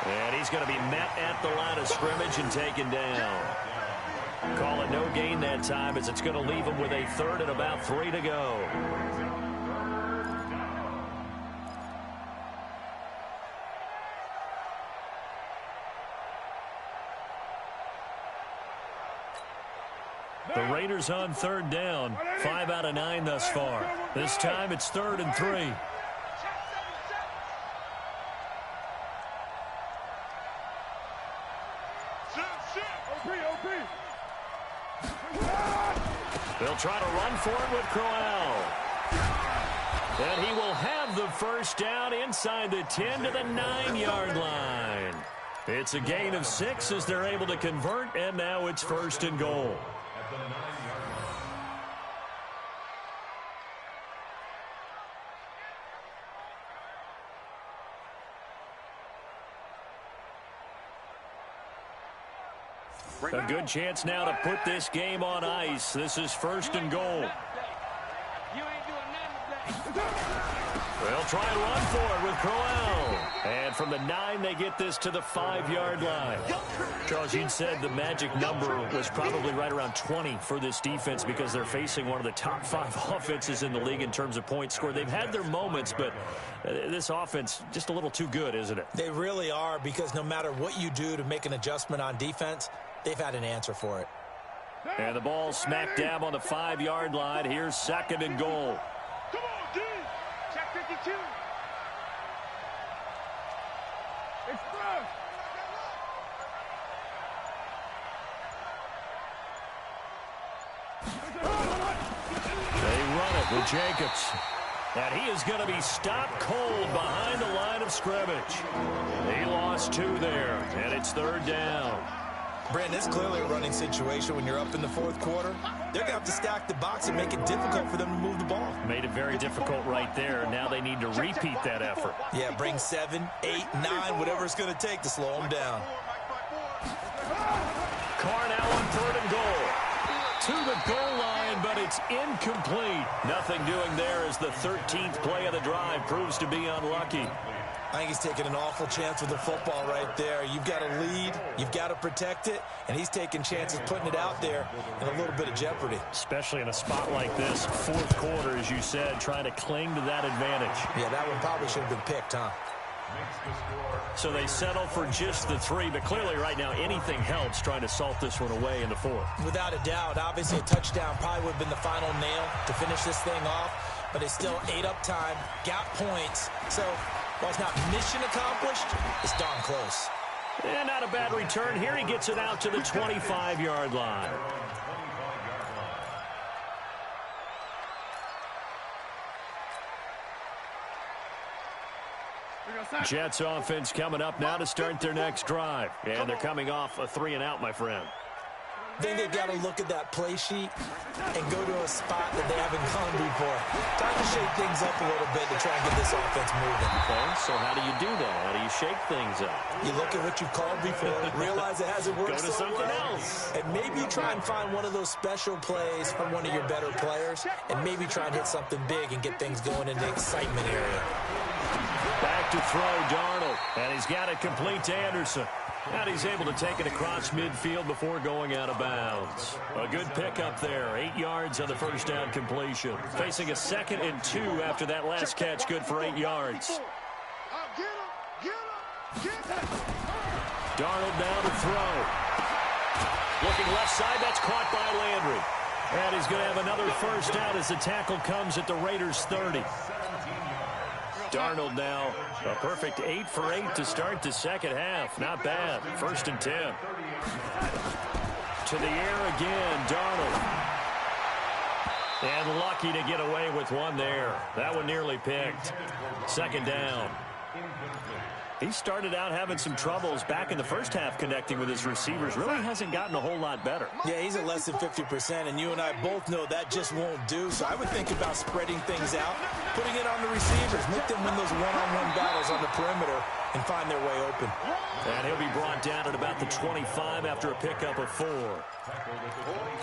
And he's going to be met at the line of scrimmage and taken down. Call it no gain that time as it's going to leave him with a 3rd and about 3 to go. The Raiders on 3rd down. 5 out of 9 thus far. This time it's 3rd and 3. They'll try to run for it with Crowell. And he will have the first down inside the 10 to the 9-yard line. It's a gain of 6 as they're able to convert, and now it's 1st and goal. At the 9-yard line. A good chance now to put this game on ice. This is 1st and goal. They'll try and run for it with Crowell. And from the 9, they get this to the 5-yard line. Charles, you'd said the magic number was probably right around 20 for this defense because they're facing one of the top 5 offenses in the league in terms of points scored. They've had their moments, but this offense just a little too good, isn't it? They really are, because no matter what you do to make an adjustment on defense, they've had an answer for it. And the ball smack dab on the 5-yard line. Here's 2nd and goal. Come on, D. Check 52. It's first. They run it with Jacobs. And he is going to be stopped cold behind the line of scrimmage. He lost 2 there, and it's 3rd down. Brandon, it's clearly a running situation when you're up in the 4th quarter. They're going to have to stack the box and make it difficult for them to move the ball. Made it very difficult right there. Now they need to repeat that effort. Yeah, bring 7, 8, 9, whatever it's going to take to slow them down. Carr now on 3rd and goal. To the goal line, but it's incomplete. Nothing doing there as the 13th play of the drive proves to be unlucky. I think he's taking an awful chance with the football right there. You've got to lead, you've got to protect it, and he's taking chances putting it out there in a little bit of jeopardy. Especially in a spot like this, 4th quarter, as you said, trying to cling to that advantage. Yeah, that one probably should have been picked, huh? So they settle for just the 3, but clearly right now anything helps trying to salt this one away in the 4th. Without a doubt, obviously a touchdown probably would have been the final nail to finish this thing off, but it's still ate up time, got points. So while it's not mission accomplished, it's darn close. And not a bad return here. He gets it out to the 25-yard line. Jets offense coming up now to start their next drive. And they're coming off a 3-and-out, my friend. I think they've got to look at that play sheet and go to a spot that they haven't gone before. Time to shake things up a little bit to try and get this offense moving. Okay, so how do you do that? How do you shake things up? You look at what you've called before, realize it hasn't worked Go to so something well, else. and maybe try and find one of those special plays from one of your better players, and maybe try and hit something big and get things going in the excitement area. Back to throw, Darnold, and he's got it complete to Anderson. And he's able to take it across midfield before going out of bounds. A good pickup there. 8 yards on the first down completion. Facing a 2nd and 2 after that last catch. Good for 8 yards. Darnold now to throw. Looking left side. That's caught by Landry. And he's going to have another first down as the tackle comes at the Raiders' 30. Darnold now a perfect 8 for 8 to start the second half. Not bad. 1st and 10. To the air again, Darnold. And lucky to get away with one there. That one nearly picked. 2nd down. He started out having some troubles back in the first half connecting with his receivers. Really hasn't gotten a whole lot better. Yeah, he's at less than 50%, and you and I both know that just won't do. So I would think about spreading things out, putting it on the receivers, make them win those one-on-one battles on the perimeter and find their way open. And he'll be brought down at about the 25 after a pickup of 4.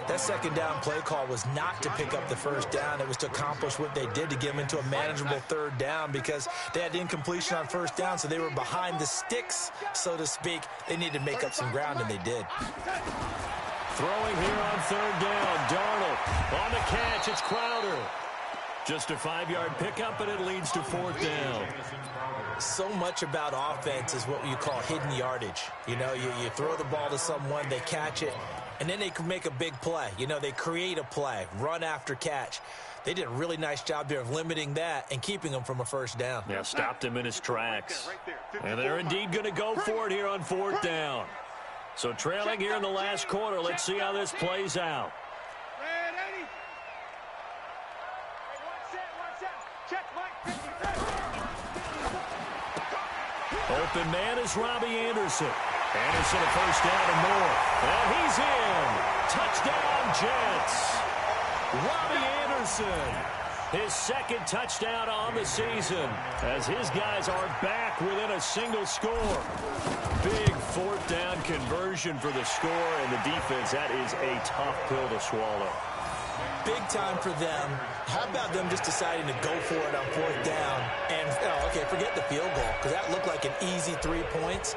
That 2nd down play call was not to pick up the first down. It was to accomplish what they did to get them into a manageable 3rd down because they had incompletion on 1st down, so they were behind the sticks, so to speak. They needed to make up some ground, and they did. Throwing here on 3rd down. Darnold on the catch. It's Crowder. Just a 5-yard pickup, and it leads to 4th down. So much about offense is what you call hidden yardage. You know, you throw the ball to someone, they catch it, and then they can make a big play. You know, they create a play, run after catch. They did a really nice job there of limiting that and keeping them from a first down. Yeah, stopped him in his tracks. And they're indeed going to go for it here on 4th down. So trailing here in the last quarter. Let's see how this plays out. Open man is Robbie Anderson. Anderson a first down and more. And he's in. Touchdown, Jets. Robbie Anderson. His 2nd touchdown on the season as his guys are back within a single score. Big 4th down conversion for the score, and the defense, that is a tough pill to swallow. Big time for them. How about them just deciding to go for it on 4th down? And, okay, forget the field goal, because that looked like an easy 3 points.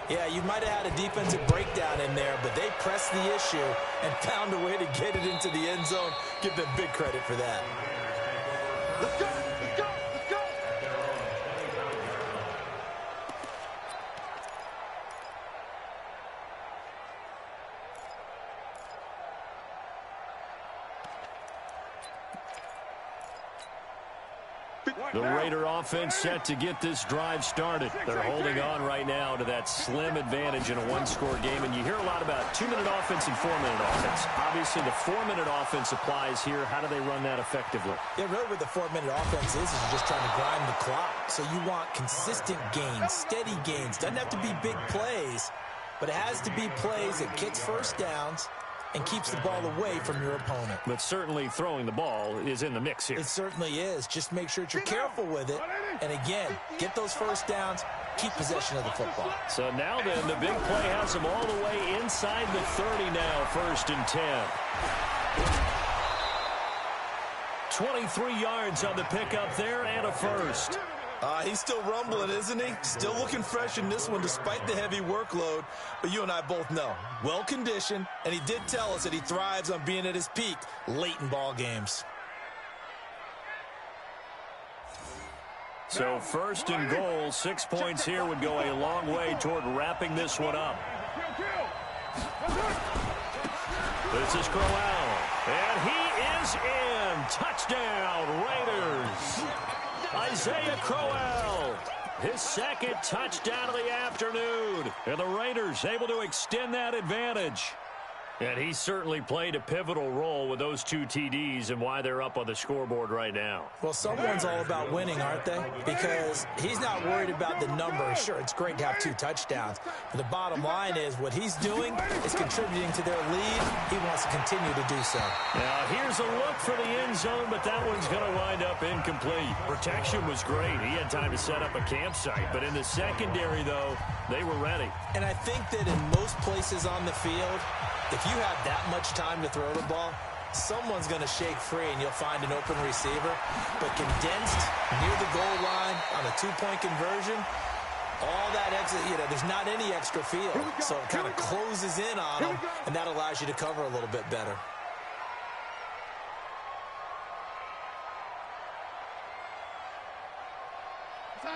Yeah, you might have had a defensive breakdown in there, but they pressed the issue and found a way to get it into the end zone. Give them big credit for that. Let's go, let's go, let's go. The Raider offense set to get this drive started. They're holding on right now to that slim advantage in a 1-score game. And you hear a lot about 2-minute offense and 4-minute offense. Obviously, the 4-minute offense applies here. How do they run that effectively? Yeah, really what the 4-minute offense is you're just trying to grind the clock. So you want consistent gains, steady gains. Doesn't have to be big plays, but it has to be plays that gets first downs and keeps the ball away from your opponent. But certainly throwing the ball is in the mix here. It certainly is. Just make sure that you're careful with it. And again, get those first downs, keep possession of the football. So now then, the big play has them all the way inside the 30 now, 1st and 10. 23 yards on the pickup there and a first. He's still rumbling, isn't he? Still looking fresh in this one despite the heavy workload. But you and I both know, well-conditioned, and he did tell us that he thrives on being at his peak late in ball games. So first and goal, 6 points here would go a long way toward wrapping this one up. This is Crowell, and he is in. Touchdown, Raiders. Isaiah Crowell, his second touchdown of the afternoon. And the Raiders able to extend that advantage. And he certainly played a pivotal role with those 2 TDs and why they're up on the scoreboard right now. Well, someone's all about winning, aren't they? Because he's not worried about the number. Sure, it's great to have 2 touchdowns. But the bottom line is what he's doing is contributing to their lead. He wants to continue to do so. Now, here's a look for the end zone, but that one's going to wind up incomplete. Protection was great. He had time to set up a campsite. But in the secondary, though, they were ready. And I think that in most places on the field, if you have that much time to throw the ball, someone's going to shake free and you'll find an open receiver. But condensed near the goal line on a 2-point conversion, all that exit, there's not any extra field. So it kind of closes in on them, and that allows you to cover a little bit better.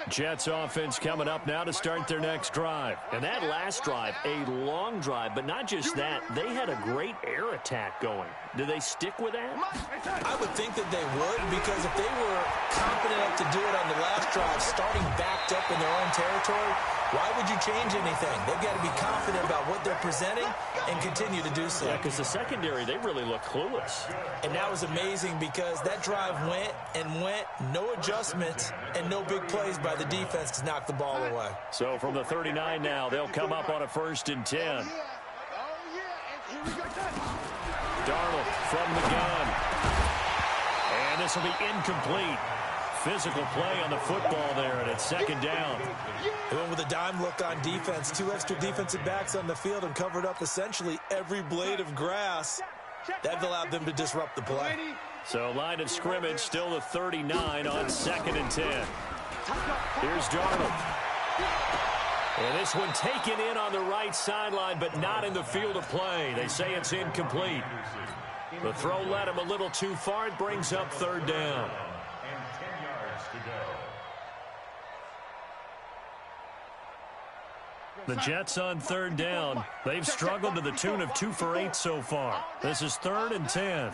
Jets offense coming up now to start their next drive. And that last drive, a long drive, but not just that. They had a great air attack going. Do they stick with that? I would think that they would, because if they were confident enough to do it on the last drive, starting backed up in their own territory, why would you change anything? They've got to be confident about what they're presenting and continue to do so. Yeah, because the secondary, they really look clueless. And that was amazing because that drive went and went, no adjustments and no big plays by the defense to knock the ball away. So from the 39 now, they'll come up on a 1st and 10. Darnold from the gun. And this will be incomplete. Physical play on the football there, and it's 2nd down. They went with a dime look on defense. 2 extra defensive backs on the field and covered up essentially every blade of grass. That allowed them to disrupt the play. So line of scrimmage still the 39 on 2nd and 10. Here's Darnold. And this one taken in on the right sideline, but not in the field of play. They say it's incomplete. The throw led him a little too far. It brings up 3rd down. The Jets on 3rd down. They've struggled to the tune of 2 for 8 so far. This is 3rd and 10.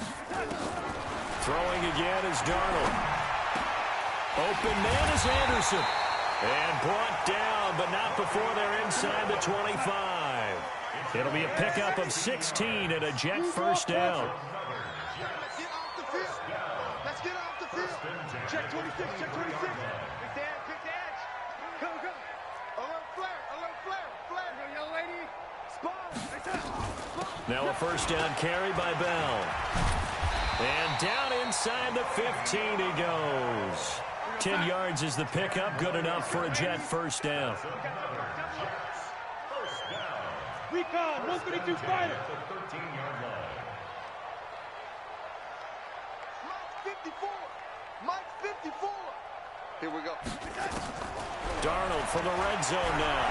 Throwing again is Darnold. Open man is Anderson. And brought down, but not before they're inside the 25. It'll be a pickup of 16 and a Jet 1st down. Let's get off the field. Check 26, check 26. Quick dash. Go. Alert flare. Young lady. Spawn. Now a 1st down carry by Bell. And down inside the 15 he goes. 10 yards is the pickup. Good enough for a Jet 1st down. Recon, 132 fighter. Mike 54. Here we go. Darnold from the red zone now.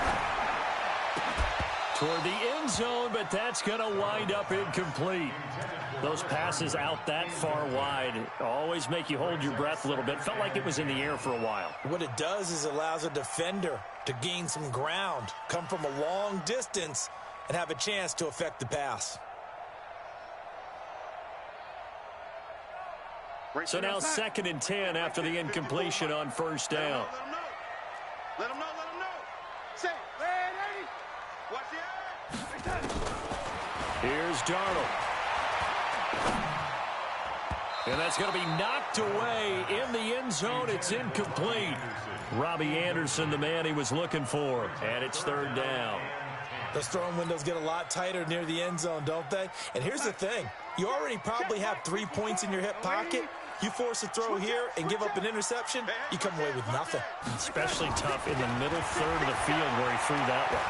Toward the end zone, but that's going to wind up incomplete. Those passes out that far wide always make you hold your breath a little bit. Felt like it was in the air for a while. What it does is allows a defender to gain some ground, come from a long distance, and have a chance to affect the pass. So now 2nd and 10 after the incompletion on 1st down. Let him know. Say, ready. Watch the eye. Here's Darnold. And that's going to be knocked away in the end zone. It's incomplete. Robbie Anderson, the man he was looking for. And it's 3rd down. Those throwing windows get a lot tighter near the end zone, don't they? And here's the thing. You already probably have 3 points in your hip pocket. You force a throw here and give up an interception, you come away with nothing. Especially tough in the middle third of the field where he threw that one.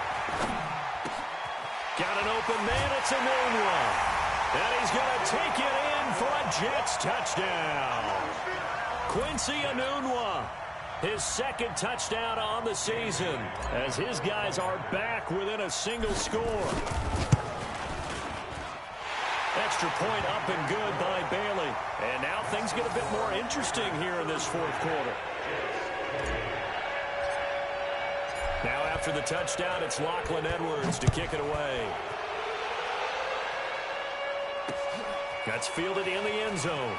Got an open man. It's a new one. And he's going to take it in for a Jets touchdown. Quincy Enunwa, his 2nd touchdown on the season, as his guys are back within a single score. Extra point up and good by Bailey. And now things get a bit more interesting here in this 4th quarter. after the touchdown, it's Lachlan Edwards to kick it away. That's fielded in the end zone.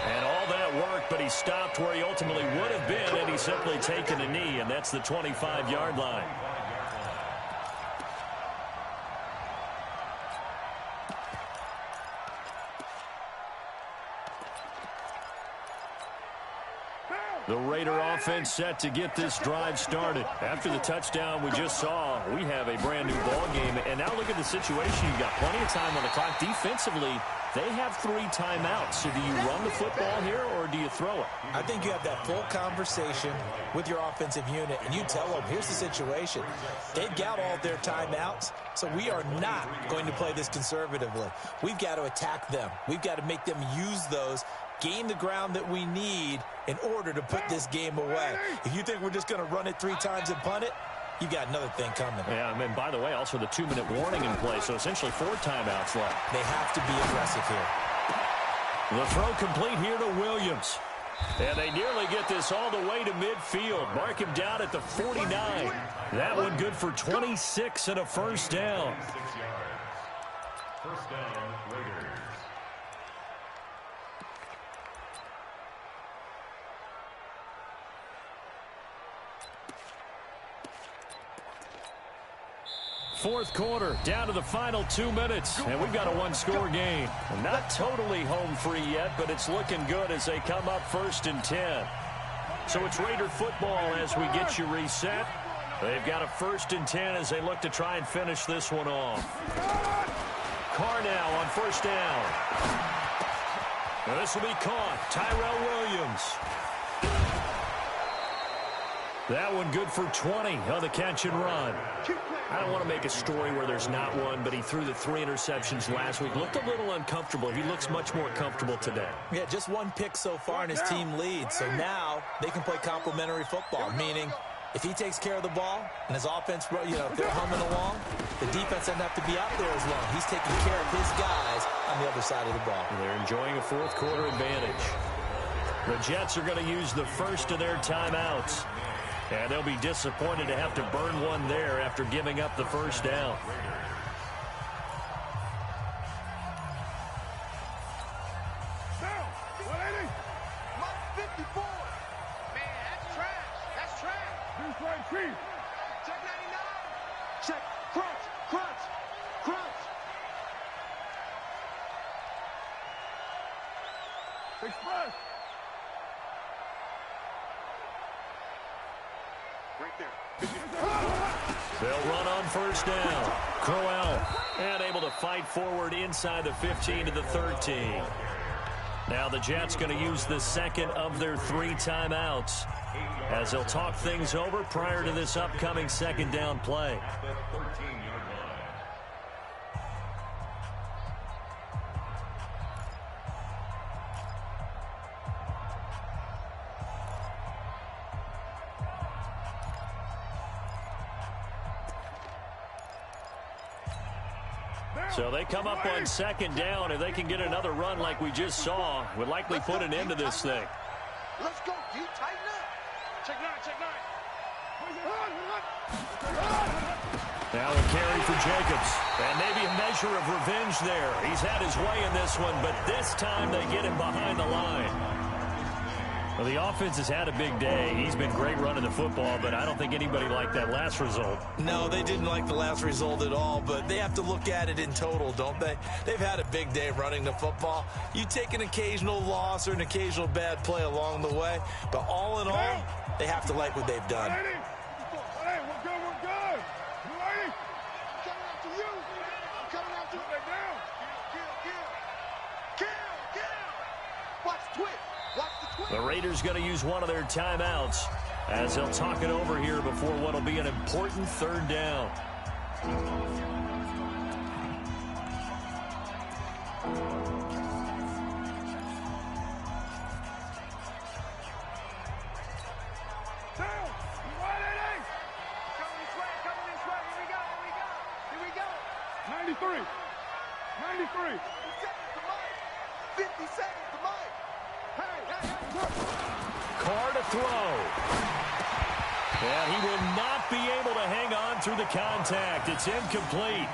And all that work, but he stopped where he ultimately would have been, and he's simply taken a knee, and that's the 25-yard line. The Raider offense set to get this drive started. After the touchdown we just saw, we have a brand new ball game. And now look at the situation. You've got plenty of time on the clock. Defensively, they have 3 timeouts. So do you run the football here or do you throw it? I think you have that full conversation with your offensive unit, and you tell them, here's the situation. They've got all their timeouts, so we are not going to play this conservatively. We've got to attack them. We've got to make them use those, gain the ground that we need in order to put this game away. If you think we're just going to run it 3 times and punt it, you got another thing coming. Yeah, and by the way, also the 2-minute warning in play, so essentially 4 timeouts left. They have to be aggressive here. The throw complete here to Williams. And they nearly get this all the way to midfield. Mark him down at the 49. That one good for 26 and a first down. 6 yards. First down, Raiders. Fourth quarter, down to the final 2 minutes, and we've got a 1-score game. Not totally home free yet, but it's looking good as they come up 1st and 10. So it's Raider football as we get you reset. They've got a 1st and 10 as they look to try and finish this one off. Carr now on 1st down. Now this will be caught. Tyrell Williams. That one good for 20 on the catch and run. I don't want to make a story where there's not one, but he threw the 3 interceptions last week. Looked a little uncomfortable. He looks much more comfortable today. Yeah, just 1 pick so far, and his team leads. So now they can play complementary football, meaning if he takes care of the ball and his offense, if they're humming along, the defense doesn't have to be out there as long. He's taking care of his guys on the other side of the ball. They're enjoying a 4th quarter advantage. The Jets are going to use the first of their timeouts. And they'll be disappointed to have to burn one there after giving up the first down. Check 99. Check. Crunch. Crunch. Crunch. Express. Right there. They'll run on 1st down. Crowell, and able to fight forward inside the 15 to the 13. Now the Jets going to use the 2nd of their 3 timeouts as they'll talk things over prior to this upcoming 2nd down play. So they come up on 2nd down. If they can get another run like we just saw, would likely put an end to this thing. Let's go. You tighten up. Check 9. Check 9. Now a carry for Jacobs. And maybe a measure of revenge there. He's had his way in this one, but this time they get him behind the line. Well, the offense has had a big day. He's been great running the football, but I don't think anybody liked that last result. No, they didn't like the last result at all, but they have to look at it in total, don't they? They've had a big day running the football. You take an occasional loss or an occasional bad play along the way, but all in all, they have to like what they've done. Hey, we're good. We're good. You ready? I'm coming after you. I'm coming after you. Down. Kill. Watch the twist. Watch the twist. The Raiders going to use one of their timeouts as they'll talk it over here before what will be an important 3rd down. Down. You ready? Coming this way. Here we go. 93. 50 seconds to Mike. Hey. Carr to throw. And he will not be able to hang on through the contact. It's incomplete.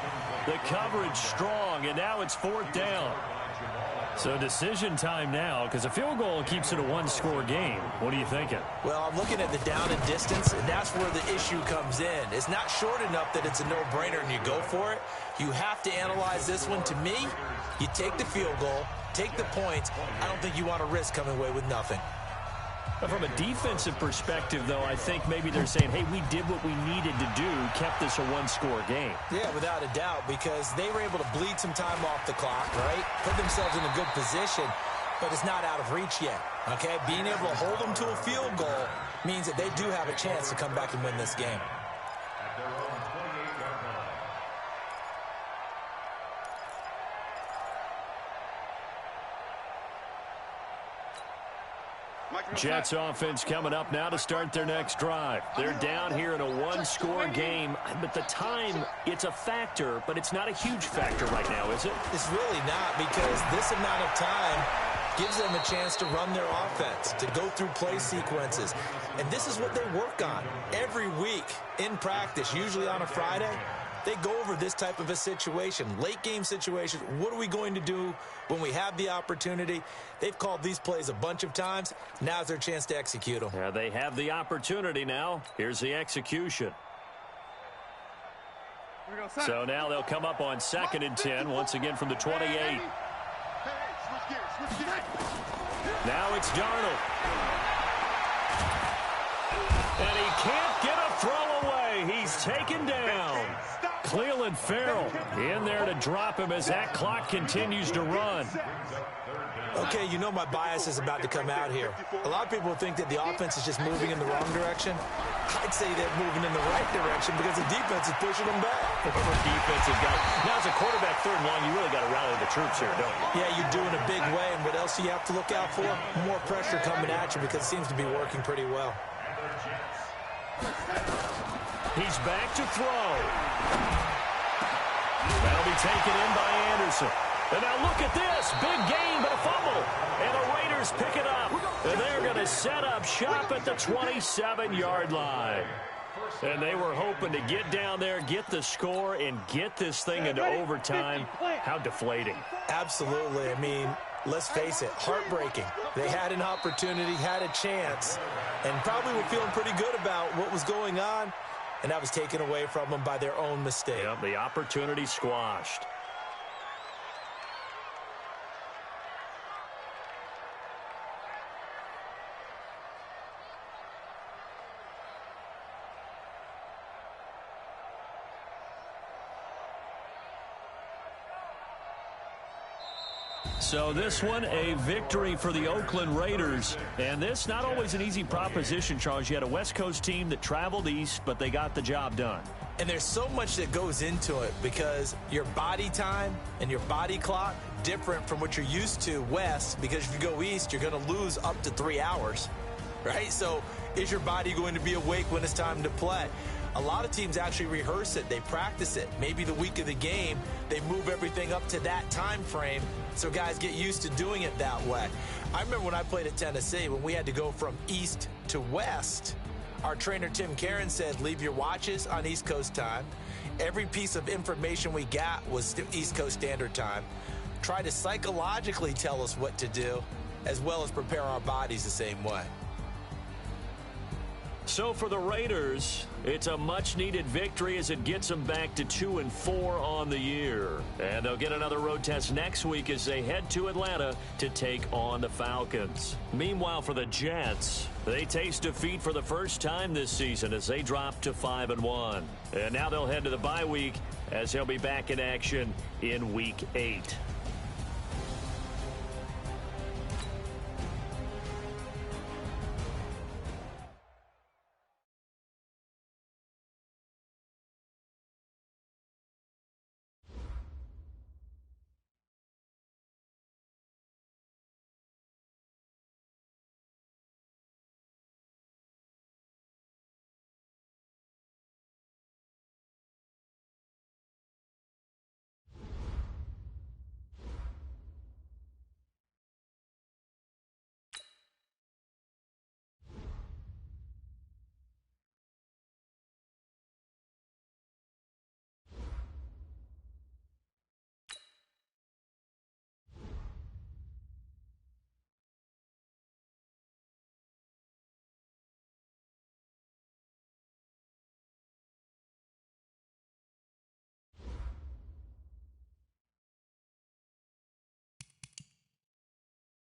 The coverage strong, and now it's 4th down. So decision time now, because a field goal keeps it a one-score game. What are you thinking? Well, I'm looking at the down and distance, and that's where the issue comes in. It's not short enough that it's a no-brainer and you go for it. You have to analyze this one. To me, you take the field goal, take the points. I don't think you want to risk coming away with nothing. From a defensive perspective, though, I think maybe they're saying, hey, we did what we needed to do, kept this a one-score game. Yeah, without a doubt, because they were able to bleed some time off the clock, right? Put themselves in a good position, but it's not out of reach yet, okay? Being able to hold them to a field goal means that they do have a chance to come back and win this game. At their own 28-yard line. Jets offense coming up now to start their next drive. They're down here in a one-score game, but the time, it's a factor, but it's not a huge factor right now, is it? It's really not, because this amount of time gives them a chance to run their offense, to go through play sequences. And this is what they work on every week in practice, usually on a Friday. They go over this type of a situation, late game situation. What are we going to do when we have the opportunity? They've called these plays a bunch of times. Now's their chance to execute them. Yeah, they have the opportunity now. Here's the execution. So now they'll come up on 2nd and 10, once again from the 28. Now it's Darnold. And he can't get a throw away. He's taken down. Cleveland Farrell in there to drop him as that clock continues to run. Okay, you know my bias is about to come out here. A lot of people think that the offense is just moving in the wrong direction. I'd say they're moving in the right direction because the defense is pushing them back. Defensive guy. Now, as a quarterback, 3rd and 1, you really got to rally the troops here, don't you? Yeah, you're doing a big way, and what else do you have to look out for? More pressure coming at you because it seems to be working pretty well. He's back to throw. That'll be taken in by Anderson. And now look at this. Big gain, but a fumble. And the Raiders pick it up. And they're going to set up shop at the 27-yard line. And they were hoping to get down there, get the score, and get this thing into overtime. How deflating. Absolutely. I mean, let's face it, heartbreaking. They had an opportunity, had a chance, and probably were feeling pretty good about what was going on, and that was taken away from them by their own mistake. Yep, the opportunity squashed. So this one, a victory for the Oakland Raiders. And this, not always an easy proposition, Charles. You had a West Coast team that traveled east, but they got the job done. And there's so much that goes into it because your body time and your body clock different from what you're used to west, because if you go east, you're going to lose up to 3 hours, right? So is your body going to be awake when it's time to play? A lot of teams actually rehearse it. They practice it. Maybe the week of the game, they move everything up to that time frame so guys get used to doing it that way. I remember when I played at Tennessee, when we had to go from east to west, our trainer Tim Karen said, leave your watches on East Coast time. Every piece of information we got was East Coast Standard Time. Try to psychologically tell us what to do, as well as prepare our bodies the same way. So for the Raiders, it's a much-needed victory as it gets them back to 2-4 on the year. And they'll get another road test next week as they head to Atlanta to take on the Falcons. Meanwhile, for the Jets, they taste defeat for the first time this season as they drop to 5-1. And now they'll head to the bye week as they'll be back in action in Week 8.